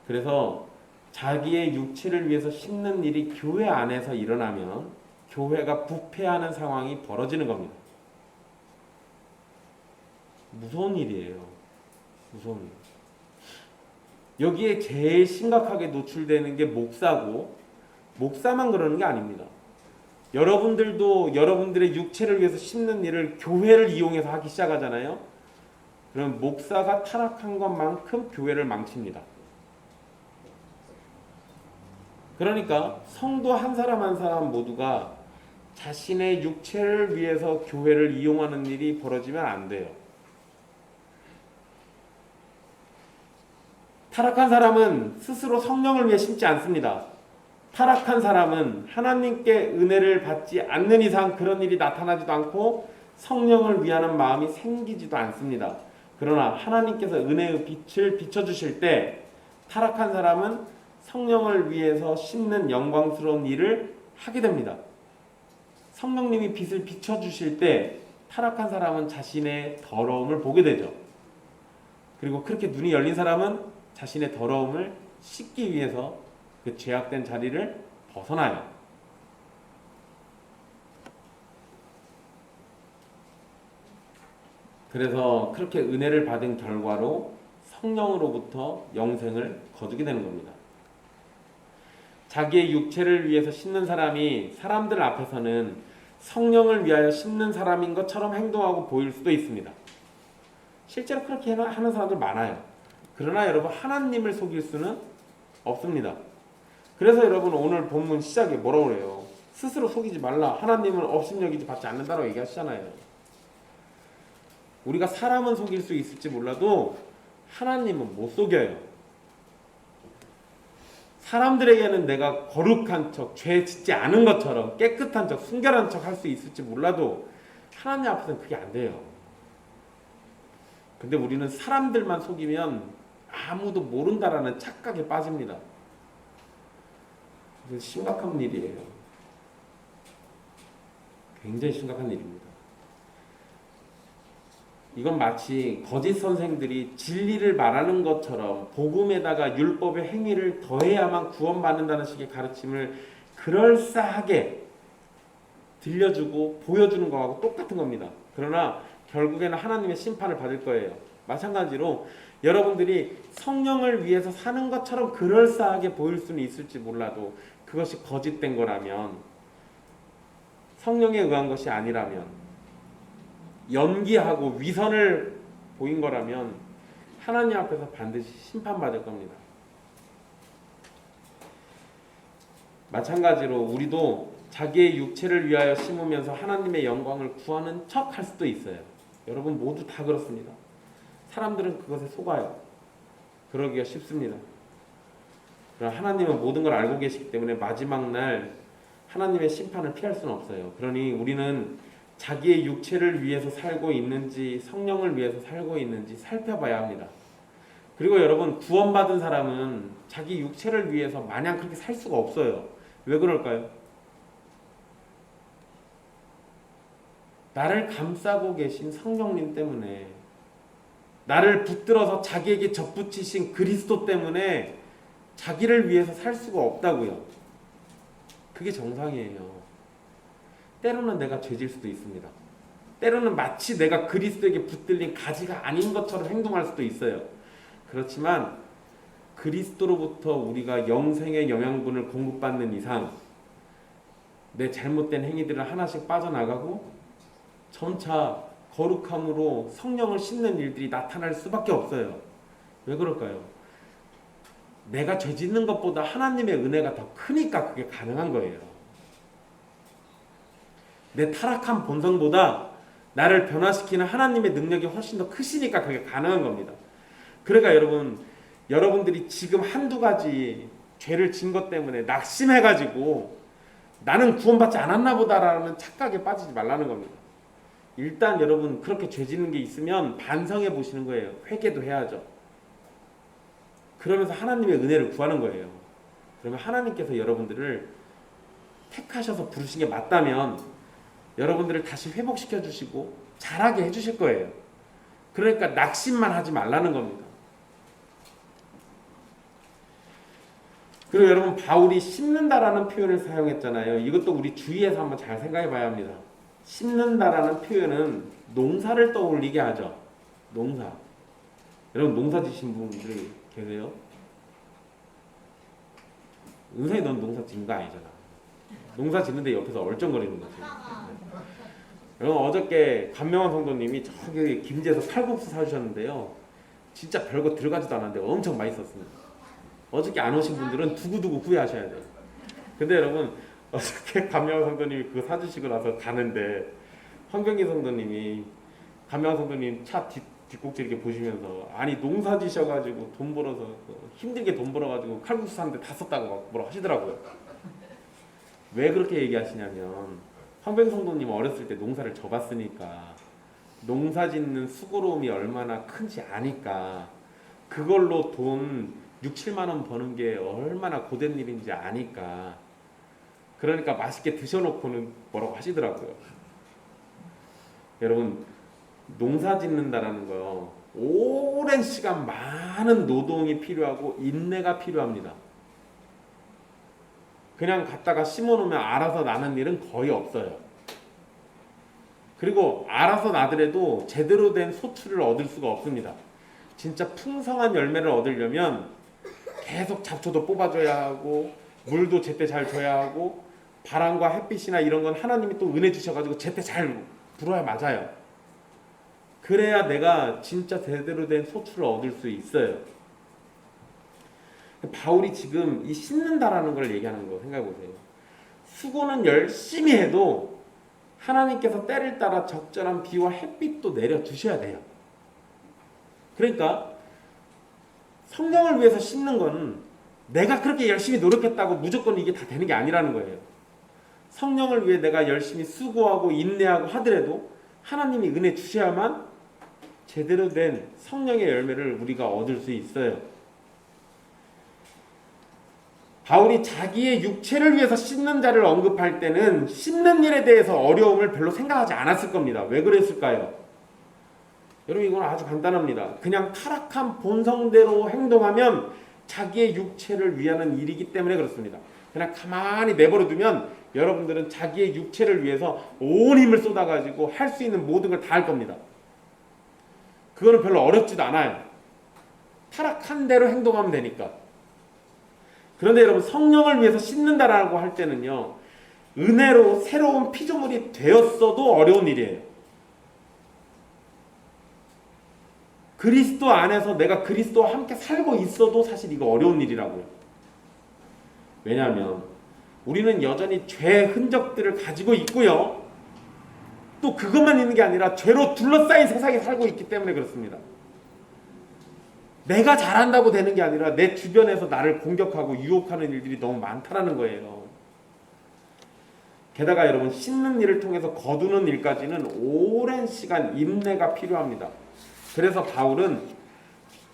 그래서 자기의 육체를 위해서 심는 일이 교회 안에서 일어나면 교회가 부패하는 상황이 벌어지는 겁니다. 무서운 일이에요. 무서운 일. 여기에 제일 심각하게 노출되는 게 목사고, 목사만 그러는 게 아닙니다. 여러분들도 여러분들의 육체를 위해서 심는 일을 교회를 이용해서 하기 시작하잖아요. 그럼 목사가 타락한 것만큼 교회를 망칩니다. 그러니까 성도 한 사람 한 사람 모두가 자신의 육체를 위해서 교회를 이용하는 일이 벌어지면 안 돼요. 타락한 사람은 스스로 성령을 위해 심지 않습니다. 타락한 사람은 하나님께 은혜를 받지 않는 이상 그런 일이 나타나지도 않고 성령을 위하는 마음이 생기지도 않습니다. 그러나 하나님께서 은혜의 빛을 비춰주실 때 타락한 사람은 성령을 위해서 심는 영광스러운 일을 하게 됩니다. 성령님이 빛을 비춰주실 때 타락한 사람은 자신의 더러움을 보게 되죠. 그리고 그렇게 눈이 열린 사람은 자신의 더러움을 씻기 위해서 그 죄악된 자리를 벗어나요. 그래서 그렇게 은혜를 받은 결과로 성령으로부터 영생을 거두게 되는 겁니다. 자기의 육체를 위해서 심는 사람이 사람들 앞에서는 성령을 위하여 심는 사람인 것처럼 행동하고 보일 수도 있습니다. 실제로 그렇게 하는 사람들 많아요. 그러나 여러분, 하나님을 속일 수는 없습니다. 그래서 여러분, 오늘 본문 시작에 뭐라고 그래요? 스스로 속이지 말라. 하나님은 업신여기지 받지 않는다고 얘기하시잖아요. 우리가 사람은 속일 수 있을지 몰라도 하나님은 못 속여요. 사람들에게는 내가 거룩한 척, 죄 짓지 않은 것처럼 깨끗한 척, 순결한 척 할 수 있을지 몰라도 하나님 앞에서는 그게 안 돼요. 근데 우리는 사람들만 속이면 아무도 모른다라는 착각에 빠집니다. 그래서 심각한 일이에요. 굉장히 심각한 일입니다. 이건 마치 거짓 선생들이 진리를 말하는 것처럼 복음에다가 율법의 행위를 더해야만 구원받는다는 식의 가르침을 그럴싸하게 들려주고 보여주는 거하고 똑같은 겁니다. 그러나 결국에는 하나님의 심판을 받을 거예요. 마찬가지로 여러분들이 성령을 위해서 사는 것처럼 그럴싸하게 보일 수는 있을지 몰라도 그것이 거짓된 거라면, 성령에 의한 것이 아니라면, 연기하고 위선을 보인 거라면 하나님 앞에서 반드시 심판받을 겁니다. 마찬가지로 우리도 자기의 육체를 위하여 심으면서 하나님의 영광을 구하는 척 할 수도 있어요. 여러분 모두 다 그렇습니다. 사람들은 그것에 속아요. 그러기가 쉽습니다. 그러나 하나님은 모든 걸 알고 계시기 때문에 마지막 날 하나님의 심판을 피할 수는 없어요. 그러니 우리는 자기의 육체를 위해서 살고 있는지 성령을 위해서 살고 있는지 살펴봐야 합니다. 그리고 여러분, 구원받은 사람은 자기 육체를 위해서 마냥 그렇게 살 수가 없어요. 왜 그럴까요? 나를 감싸고 계신 성령님 때문에, 나를 붙들어서 자기에게 접붙이신 그리스도 때문에 자기를 위해서 살 수가 없다고요. 그게 정상이에요. 때로는 내가 죄질 수도 있습니다. 때로는 마치 내가 그리스도에게 붙들린 가지가 아닌 것처럼 행동할 수도 있어요. 그렇지만 그리스도로부터 우리가 영생의 영양분을 공급받는 이상 내 잘못된 행위들을 하나씩 빠져나가고 점차 거룩함으로 성령을 씻는 일들이 나타날 수밖에 없어요. 왜 그럴까요? 내가 죄 짓는 것보다 하나님의 은혜가 더 크니까 그게 가능한 거예요. 내 타락한 본성보다 나를 변화시키는 하나님의 능력이 훨씬 더 크시니까 그게 가능한 겁니다. 그러니까 여러분들이 지금 한두 가지 죄를 진 것 때문에 낙심해가지고 나는 구원받지 않았나 보다라는 착각에 빠지지 말라는 겁니다. 일단 여러분 그렇게 죄 짓는 게 있으면 반성해 보시는 거예요. 회개도 해야죠. 그러면서 하나님의 은혜를 구하는 거예요. 그러면 하나님께서 여러분들을 택하셔서 부르신 게 맞다면 여러분들을 다시 회복시켜 주시고 잘하게 해주실 거예요. 그러니까 낙심만 하지 말라는 겁니다. 그리고 여러분, 바울이 심는다라는 표현을 사용했잖아요. 이것도 우리 주위에서 한번 잘 생각해 봐야 합니다. 심는다라는 표현은 농사를 떠올리게 하죠. 농사. 여러분 농사 지신 분들 계세요? 은상이 넌 농사 짓는 거 아니잖아. 농사 짓는데 옆에서 얼쩡거리는 거지. 여러분 어저께 감명환 성도님이 저기 김제에서 칼국수 사주셨는데요. 진짜 별거 들어가지도 않았는데 엄청 맛있었습니다. 어저께 안 오신 분들은 두고두고 후회하셔야 돼요. 근데 여러분 어저께 감명환 성도님이 그거 사주시고 나서 가는데 황병기 성도님이 감명환 성도님 차 뒷꼭지 이렇게 보시면서 아니 농사 지셔가지고 돈 벌어서 힘들게 돈 벌어가지고 칼국수 사는데 다 썼다고 막 뭐라 하시더라고요. 왜 그렇게 얘기하시냐면 황병기 성도님 어렸을 때 농사를 져봤으니까 농사 짓는 수고로움이 얼마나 큰지 아니까 그걸로 돈 6, 7만 원 버는 게 얼마나 고된 일인지 아니까 그러니까 맛있게 드셔놓고는 뭐라고 하시더라고요. 여러분 농사 짓는다라는 거요. 오랜 시간 많은 노동이 필요하고 인내가 필요합니다. 그냥 갖다가 심어놓으면 알아서 나는 일은 거의 없어요. 그리고 알아서 나더라도 제대로 된 소출을 얻을 수가 없습니다. 진짜 풍성한 열매를 얻으려면 계속 잡초도 뽑아줘야 하고 물도 제때 잘 줘야 하고 바람과 햇빛이나 이런 건 하나님이 또 은혜 주셔가지고 제때 잘 불어야 맞아요. 그래야 내가 진짜 제대로 된 소출을 얻을 수 있어요. 바울이 지금 이 심는다라는 걸 얘기하는 거 생각해 보세요. 수고는 열심히 해도 하나님께서 때를 따라 적절한 비와 햇빛도 내려주셔야 돼요. 그러니까 성령을 위해서 심는 건 내가 그렇게 열심히 노력했다고 무조건 이게 다 되는 게 아니라는 거예요. 성령을 위해 내가 열심히 수고하고 인내하고 하더라도 하나님이 은혜 주셔야만 제대로 된 성령의 열매를 우리가 얻을 수 있어요. 바울이 자기의 육체를 위해서 씻는 자를 언급할 때는 씻는 일에 대해서 어려움을 별로 생각하지 않았을 겁니다. 왜 그랬을까요? 여러분 이건 아주 간단합니다. 그냥 타락한 본성대로 행동하면 자기의 육체를 위하는 일이기 때문에 그렇습니다. 그냥 가만히 내버려 두면 여러분들은 자기의 육체를 위해서 온 힘을 쏟아가지고 할 수 있는 모든 걸 다 할 겁니다. 그거는 별로 어렵지도 않아요. 타락한 대로 행동하면 되니까. 그런데 여러분 성령을 위해서 씻는다라고 할 때는요, 은혜로 새로운 피조물이 되었어도 어려운 일이에요. 그리스도 안에서 내가 그리스도와 함께 살고 있어도 사실 이거 어려운 일이라고요. 왜냐하면 우리는 여전히 죄의 흔적들을 가지고 있고요. 또 그것만 있는 게 아니라 죄로 둘러싸인 세상에 살고 있기 때문에 그렇습니다. 내가 잘한다고 되는 게 아니라 내 주변에서 나를 공격하고 유혹하는 일들이 너무 많다라는 거예요. 게다가 여러분 씻는 일을 통해서 거두는 일까지는 오랜 시간 인내가 필요합니다. 그래서 바울은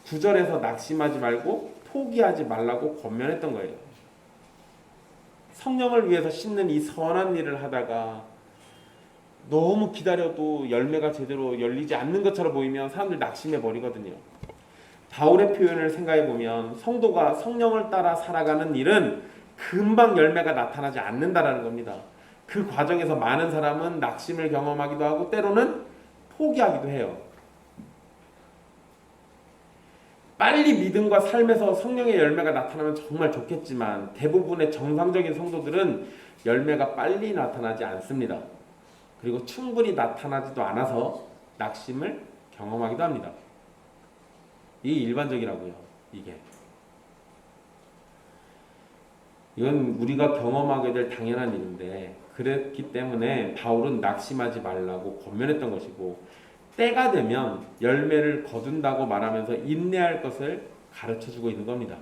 9절에서 낙심하지 말고 포기하지 말라고 권면했던 거예요. 성령을 위해서 씻는 이 선한 일을 하다가 너무 기다려도 열매가 제대로 열리지 않는 것처럼 보이면 사람들 낙심해 버리거든요. 바울의 표현을 생각해 보면 성도가 성령을 따라 살아가는 일은 금방 열매가 나타나지 않는다라는 겁니다. 그 과정에서 많은 사람은 낙심을 경험하기도 하고 때로는 포기하기도 해요. 빨리 믿음과 삶에서 성령의 열매가 나타나면 정말 좋겠지만 대부분의 정상적인 성도들은 열매가 빨리 나타나지 않습니다. 그리고 충분히 나타나지도 않아서 낙심을 경험하기도 합니다. 이게 일반적이라고요. 이건 우리가 경험하게 될 당연한 일인데 그랬기 때문에 바울은 낙심하지 말라고 권면했던 것이고 때가 되면 열매를 거둔다고 말하면서 인내할 것을 가르쳐주고 있는 겁니다.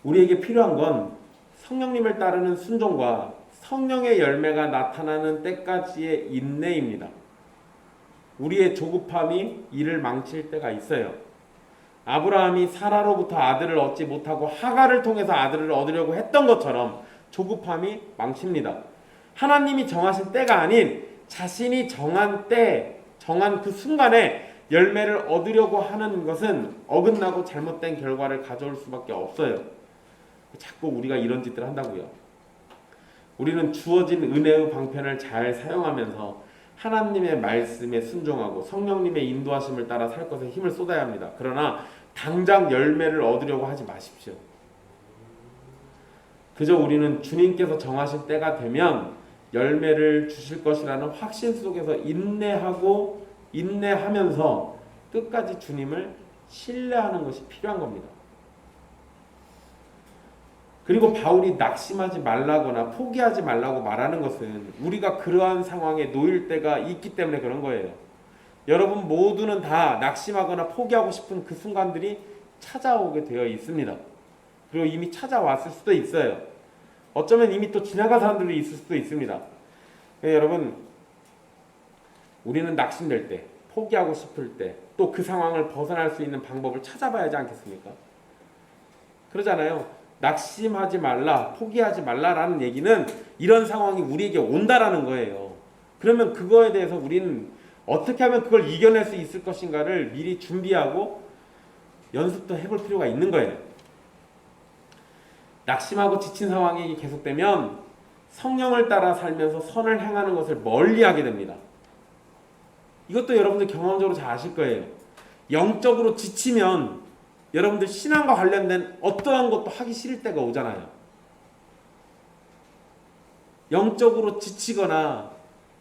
우리에게 필요한 건 성령님을 따르는 순종과 성령의 열매가 나타나는 때까지의 인내입니다. 우리의 조급함이 이를 망칠 때가 있어요. 아브라함이 사라로부터 아들을 얻지 못하고 하갈을 통해서 아들을 얻으려고 했던 것처럼 조급함이 망칩니다. 하나님이 정하신 때가 아닌 자신이 정한 때, 정한 그 순간에 열매를 얻으려고 하는 것은 어긋나고 잘못된 결과를 가져올 수밖에 없어요. 자꾸 우리가 이런 짓들을 한다고요. 우리는 주어진 은혜의 방편을 잘 사용하면서 하나님의 말씀에 순종하고 성령님의 인도하심을 따라 살 것에 힘을 쏟아야 합니다. 그러나 당장 열매를 얻으려고 하지 마십시오. 그저 우리는 주님께서 정하신 때가 되면 열매를 주실 것이라는 확신 속에서 인내하면서 끝까지 주님을 신뢰하는 것이 필요한 겁니다. 그리고 바울이 낙심하지 말라거나 포기하지 말라고 말하는 것은 우리가 그러한 상황에 놓일 때가 있기 때문에 그런 거예요. 여러분 모두는 다 낙심하거나 포기하고 싶은 그 순간들이 찾아오게 되어 있습니다. 그리고 이미 찾아왔을 수도 있어요. 어쩌면 이미 또 지나간 사람들이 있을 수도 있습니다. 여러분 우리는 낙심될 때, 포기하고 싶을 때, 또 그 상황을 벗어날 수 있는 방법을 찾아봐야 하지 않겠습니까? 그러잖아요. 낙심하지 말라, 포기하지 말라라는 얘기는 이런 상황이 우리에게 온다라는 거예요. 그러면 그거에 대해서 우리는 어떻게 하면 그걸 이겨낼 수 있을 것인가를 미리 준비하고 연습도 해볼 필요가 있는 거예요. 낙심하고 지친 상황이 계속되면 성령을 따라 살면서 선을 행하는 것을 멀리하게 됩니다. 이것도 여러분들 경험적으로 잘 아실 거예요. 영적으로 지치면 여러분들 신앙과 관련된 어떠한 것도 하기 싫을 때가 오잖아요. 영적으로 지치거나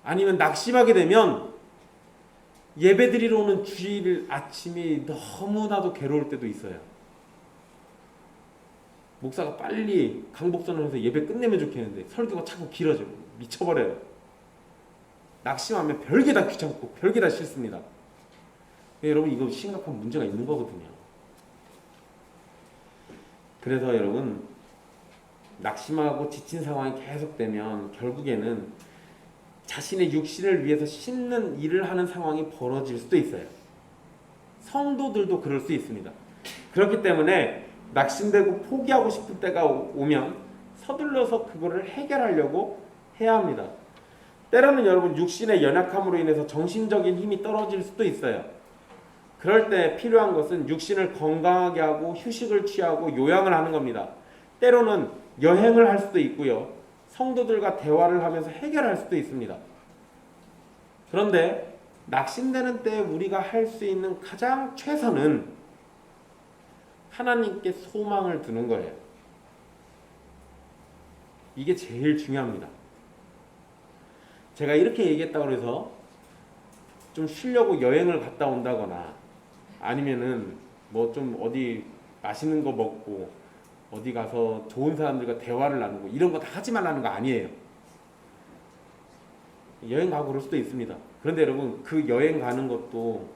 아니면 낙심하게 되면 예배드리러 오는 주일 아침이 너무나도 괴로울 때도 있어요. 목사가 빨리 강복선을 해서 예배 끝내면 좋겠는데 설교가 자꾸 길어져요. 미쳐버려요. 낙심하면 별게 다 귀찮고 별게 다 싫습니다. 여러분 이거 심각한 문제가 있는 거거든요. 그래서 여러분 낙심하고 지친 상황이 계속되면 결국에는 자신의 육신을 위해서 씻는 일을 하는 상황이 벌어질 수도 있어요. 성도들도 그럴 수 있습니다. 그렇기 때문에 낙심되고 포기하고 싶을 때가 오면 서둘러서 그거를 해결하려고 해야 합니다. 때로는 여러분 육신의 연약함으로 인해서 정신적인 힘이 떨어질 수도 있어요. 그럴 때 필요한 것은 육신을 건강하게 하고 휴식을 취하고 요양을 하는 겁니다. 때로는 여행을 할 수도 있고요. 성도들과 대화를 하면서 해결할 수도 있습니다. 그런데 낙심되는 때 우리가 할 수 있는 가장 최선은 하나님께 소망을 두는 거예요. 이게 제일 중요합니다. 제가 이렇게 얘기했다고 해서 좀 쉬려고 여행을 갔다 온다거나 아니면은 뭐 좀 어디 맛있는 거 먹고 어디 가서 좋은 사람들과 대화를 나누고 이런 거 다 하지 말라는 거 아니에요. 여행 가고 그럴 수도 있습니다. 그런데 여러분 그 여행 가는 것도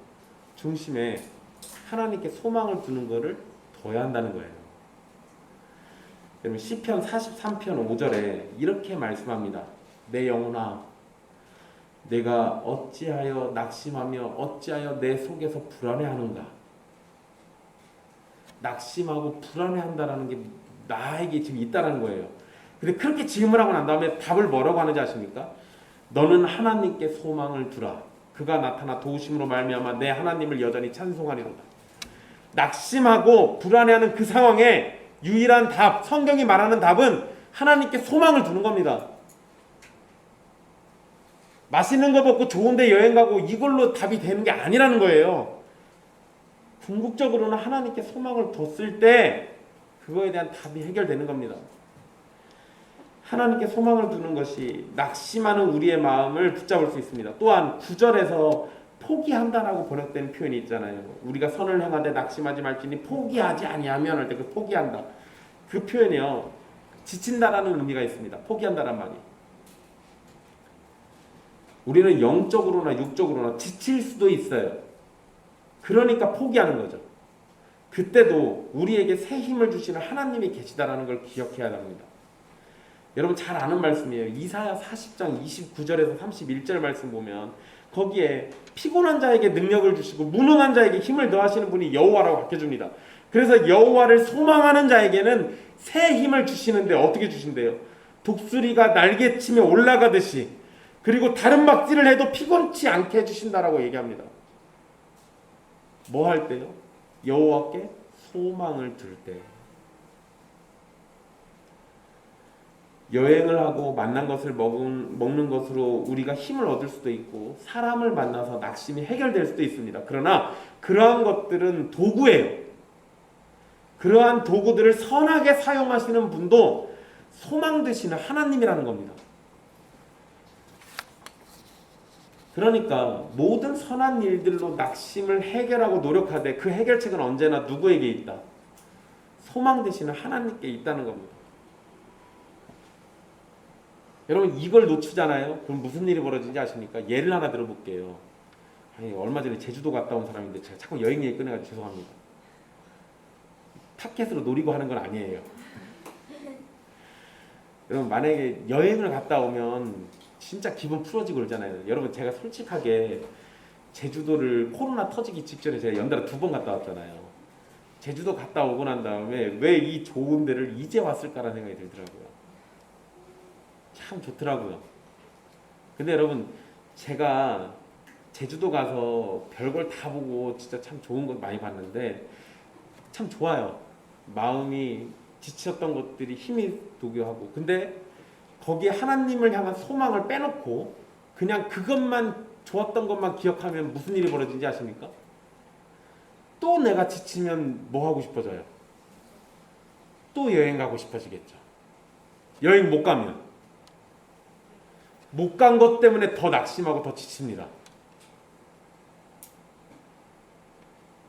중심에 하나님께 소망을 두는 거를 둬야 한다는 거예요. 여러분 시편 43편 5절에 이렇게 말씀합니다. 내 영혼아 내가 어찌하여 낙심하며 어찌하여 내 속에서 불안해하는가. 낙심하고 불안해한다라는 게 나에게 지금 있다는 거예요. 근데 그렇게 질문하고 난 다음에 답을 뭐라고 하는지 아십니까? 너는 하나님께 소망을 두라. 그가 나타나 도우심으로 말미암아 내 하나님을 여전히 찬송하리로다. 낙심하고 불안해하는 그 상황에 유일한 답, 성경이 말하는 답은 하나님께 소망을 두는 겁니다. 맛있는 거 먹고 좋은데 여행 가고 이걸로 답이 되는 게 아니라는 거예요. 궁극적으로는 하나님께 소망을 뒀을 때 그거에 대한 답이 해결되는 겁니다. 하나님께 소망을 두는 것이 낙심하는 우리의 마음을 붙잡을 수 있습니다. 또한 9절에서 포기한다라고 번역된 표현이 있잖아요. 우리가 선을 행하되 낙심하지 말지니 포기하지 아니하면 할 때 그 포기한다. 그 표현이요. 지친다라는 의미가 있습니다. 포기한다란 말이. 우리는 영적으로나 육적으로나 지칠 수도 있어요. 그러니까 포기하는 거죠. 그때도 우리에게 새 힘을 주시는 하나님이 계시다라는 걸 기억해야 합니다. 여러분 잘 아는 말씀이에요. 이사야 40장 29절에서 31절 말씀 보면 거기에 피곤한 자에게 능력을 주시고 무능한 자에게 힘을 더하시는 분이 여호와라고 밝혀줍니다. 그래서 여호와를 소망하는 자에게는 새 힘을 주시는데 어떻게 주신대요? 독수리가 날개치며 올라가듯이 그리고 다른 막지를 해도 피곤치 않게 해주신다라고 얘기합니다. 뭐 할 때요? 여호와께 소망을 둘 때. 여행을 하고 만난 것을 먹는 것으로 우리가 힘을 얻을 수도 있고 사람을 만나서 낙심이 해결될 수도 있습니다. 그러나 그러한 것들은 도구예요. 그러한 도구들을 선하게 사용하시는 분도 소망 되시는 하나님이라는 겁니다. 그러니까 모든 선한 일들로 낙심을 해결하고 노력하되 그 해결책은 언제나 누구에게 있다? 소망 되시는 하나님께 있다는 겁니다. 여러분 이걸 놓치잖아요. 그럼 무슨 일이 벌어지는지 아십니까? 예를 하나 들어볼게요. 아니, 얼마 전에 제주도 갔다 온 사람인데 제가 자꾸 여행 얘기 꺼내가지고 죄송합니다. 타켓으로 노리고 하는 건 아니에요. 여러분 만약에 여행을 갔다 오면 진짜 기분 풀어지고 그러잖아요. 여러분 제가 솔직하게 제주도를 코로나 터지기 직전에 제가 연달아 2번 갔다 왔잖아요. 제주도 갔다 오고 난 다음에 왜 이 좋은 데를 이제 왔을까라는 생각이 들더라고요. 참 좋더라고요. 근데 여러분 제가 제주도 가서 별걸 다 보고 진짜 참 좋은 것 많이 봤는데 참 좋아요. 마음이 지쳤던 것들이 힘이 도교하고 근데 거기에 하나님을 향한 소망을 빼놓고 그냥 그것만 좋았던 것만 기억하면 무슨 일이 벌어지는지 아십니까? 또 내가 지치면 뭐 하고 싶어져요? 또 여행 가고 싶어지겠죠. 여행 못 가면 못 간 것 때문에 더 낙심하고 더 지칩니다.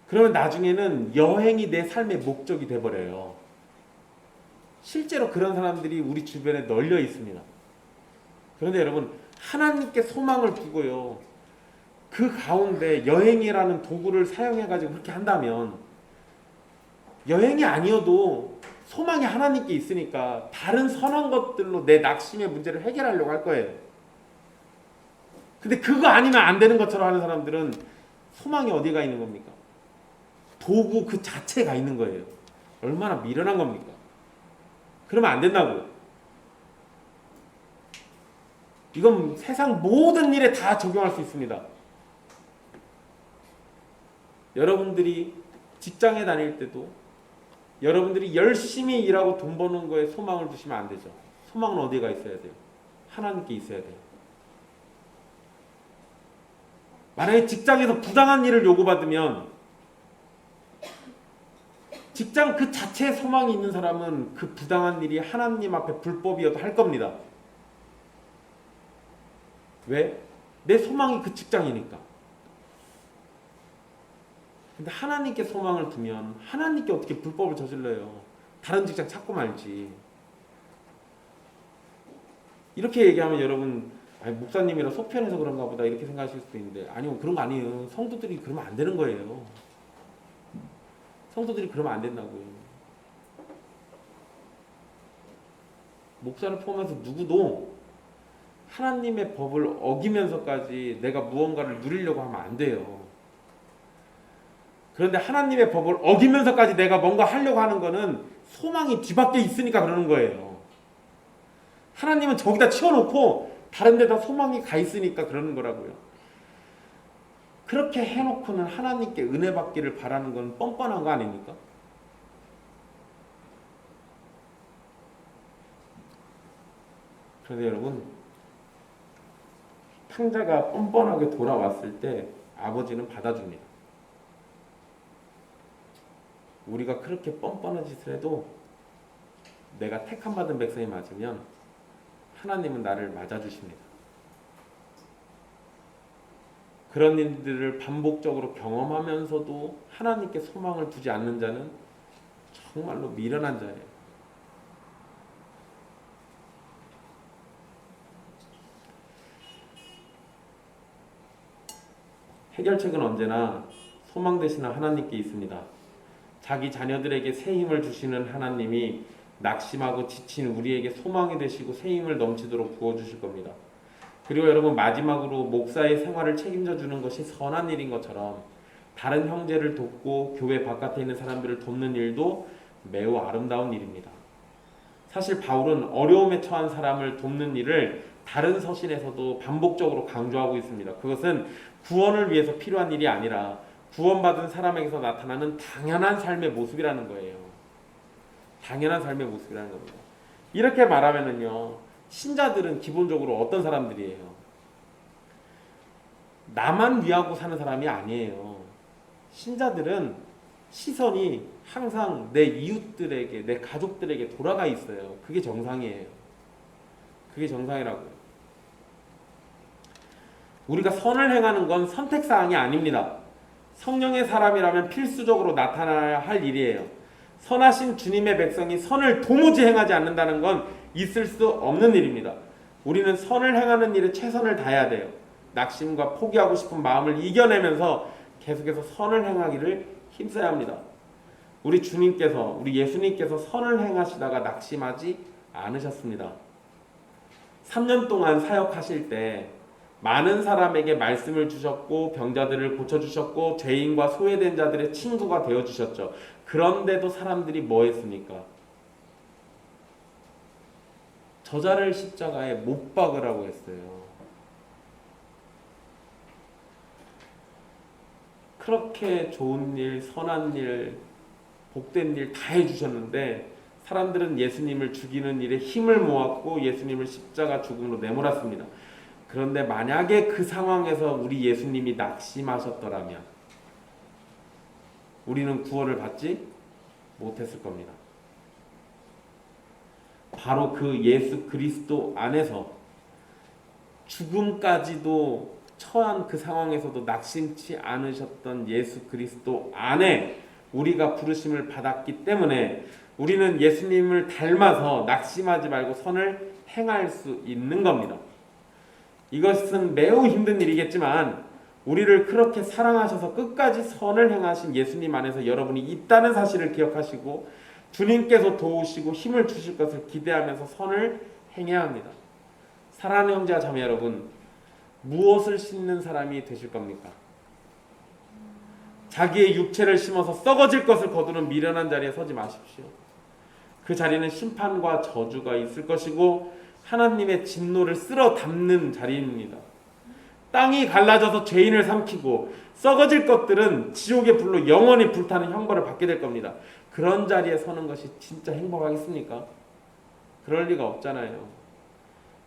그러면 나중에는 여행이 내 삶의 목적이 돼버려요. 실제로 그런 사람들이 우리 주변에 널려 있습니다. 그런데 여러분 하나님께 소망을 두고요. 그 가운데 여행이라는 도구를 사용해가지고 그렇게 한다면 여행이 아니어도 소망이 하나님께 있으니까 다른 선한 것들로 내 낙심의 문제를 해결하려고 할 거예요. 근데 그거 아니면 안 되는 것처럼 하는 사람들은 소망이 어디가 있는 겁니까? 도구 그 자체가 있는 거예요. 얼마나 미련한 겁니까? 그러면 안 된다고요. 이건 세상 모든 일에 다 적용할 수 있습니다. 여러분들이 직장에 다닐 때도 여러분들이 열심히 일하고 돈 버는 거에 소망을 두시면 안 되죠. 소망은 어디가 있어야 돼요? 하나님께 있어야 돼요. 만약에 직장에서 부당한 일을 요구받으면 직장 그 자체에 소망이 있는 사람은 그 부당한 일이 하나님 앞에 불법이어도 할 겁니다. 왜? 내 소망이 그 직장이니까. 근데 하나님께 소망을 두면 하나님께 어떻게 불법을 저질러요? 다른 직장 찾고 말지. 이렇게 얘기하면 여러분, 아니, 목사님이라 속편해서 그런가 보다 이렇게 생각하실 수도 있는데, 아니요, 그런 거 아니에요. 성도들이 그러면 안 되는 거예요. 성도들이 그러면 안 된다고요. 목사를 포함해서 누구도 하나님의 법을 어기면서까지 내가 무언가를 누리려고 하면 안 돼요. 그런데 하나님의 법을 어기면서까지 내가 뭔가 하려고 하는 거는 소망이 뒤밖에 있으니까 그러는 거예요. 하나님은 저기다 치워놓고 다른 데다 소망이 가 있으니까 그러는 거라고요. 그렇게 해놓고는 하나님께 은혜 받기를 바라는 건 뻔뻔한 거 아닙니까? 그런데 여러분, 탕자가 뻔뻔하게 돌아왔을 때 아버지는 받아줍니다. 우리가 그렇게 뻔뻔한 짓을 해도 내가 택함받은 백성이 맞으면 하나님은 나를 맞아주십니다. 그런 일들을 반복적으로 경험하면서도 하나님께 소망을 두지 않는 자는 정말로 미련한 자예요. 해결책은 언제나 소망 되시는 하나님께 있습니다. 자기 자녀들에게 새 힘을 주시는 하나님이 낙심하고 지친 우리에게 소망이 되시고 새 힘을 넘치도록 부어주실 겁니다. 그리고 여러분, 마지막으로 목사의 생활을 책임져 주는 것이 선한 일인 것처럼 다른 형제를 돕고 교회 바깥에 있는 사람들을 돕는 일도 매우 아름다운 일입니다. 사실 바울은 어려움에 처한 사람을 돕는 일을 다른 서신에서도 반복적으로 강조하고 있습니다. 그것은 구원을 위해서 필요한 일이 아니라 구원받은 사람에게서 나타나는 당연한 삶의 모습이라는 거예요. 당연한 삶의 모습이라는 겁니다. 이렇게 말하면은요, 신자들은 기본적으로 어떤 사람들이에요? 나만 위하고 사는 사람이 아니에요. 신자들은 시선이 항상 내 이웃들에게, 내 가족들에게 돌아가 있어요. 그게 정상이에요. 그게 정상이라고요. 우리가 선을 행하는 건 선택사항이 아닙니다. 성령의 사람이라면 필수적으로 나타나야 할 일이에요. 선하신 주님의 백성이 선을 도무지 행하지 않는다는 건 있을 수 없는 일입니다. 우리는 선을 행하는 일에 최선을 다해야 돼요. 낙심과 포기하고 싶은 마음을 이겨내면서 계속해서 선을 행하기를 힘써야 합니다. 우리 주님께서, 우리 예수님께서 선을 행하시다가 낙심하지 않으셨습니다. 3년 동안 사역하실 때 많은 사람에게 말씀을 주셨고 병자들을 고쳐주셨고 죄인과 소외된 자들의 친구가 되어주셨죠. 그런데도 사람들이 뭐 했습니까? 저자를 십자가에 못 박으라고 했어요. 그렇게 좋은 일, 선한 일, 복된 일 다 해주셨는데 사람들은 예수님을 죽이는 일에 힘을 모았고 예수님을 십자가 죽음으로 내몰았습니다. 그런데 만약에 그 상황에서 우리 예수님이 낙심하셨더라면 우리는 구원을 받지 못했을 겁니다. 바로 그 예수 그리스도 안에서 죽음까지도 처한 그 상황에서도 낙심치 않으셨던 예수 그리스도 안에 우리가 부르심을 받았기 때문에 우리는 예수님을 닮아서 낙심하지 말고 선을 행할 수 있는 겁니다. 이것은 매우 힘든 일이겠지만 우리를 그렇게 사랑하셔서 끝까지 선을 행하신 예수님 안에서 여러분이 있다는 사실을 기억하시고 주님께서 도우시고 힘을 주실 것을 기대하면서 선을 행해야 합니다. 사랑하는 형제와 자매 여러분, 무엇을 심는 사람이 되실 겁니까? 자기의 육체를 심어서 썩어질 것을 거두는 미련한 자리에 서지 마십시오. 그 자리는 심판과 저주가 있을 것이고 하나님의 진노를 쓸어 담는 자리입니다. 땅이 갈라져서 죄인을 삼키고 썩어질 것들은 지옥의 불로 영원히 불타는 형벌을 받게 될 겁니다. 그런 자리에 서는 것이 진짜 행복하겠습니까? 그럴 리가 없잖아요.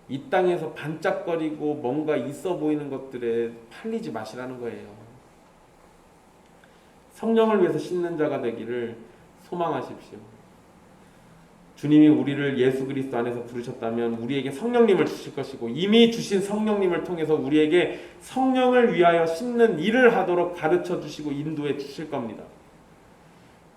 이 땅에서 반짝거리고 뭔가 있어 보이는 것들에 팔리지 마시라는 거예요. 성령을 위해서 씻는 자가 되기를 소망하십시오. 주님이 우리를 예수 그리스도 안에서 부르셨다면 우리에게 성령님을 주실 것이고 이미 주신 성령님을 통해서 우리에게 성령을 위하여 심는 일을 하도록 가르쳐 주시고 인도해 주실 겁니다.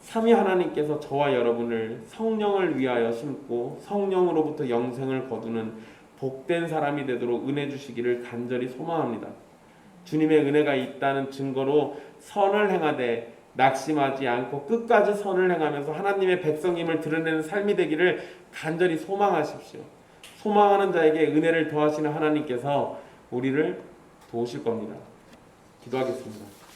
삼위 하나님께서 저와 여러분을 성령을 위하여 심고 성령으로부터 영생을 거두는 복된 사람이 되도록 은혜 주시기를 간절히 소망합니다. 주님의 은혜가 있다는 증거로 선을 행하되 낙심하지 않고 끝까지 선을 행하면서 하나님의 백성임을 드러내는 삶이 되기를 간절히 소망하십시오. 소망하는 자에게 은혜를 더하시는 하나님께서 우리를 도우실 겁니다. 기도하겠습니다.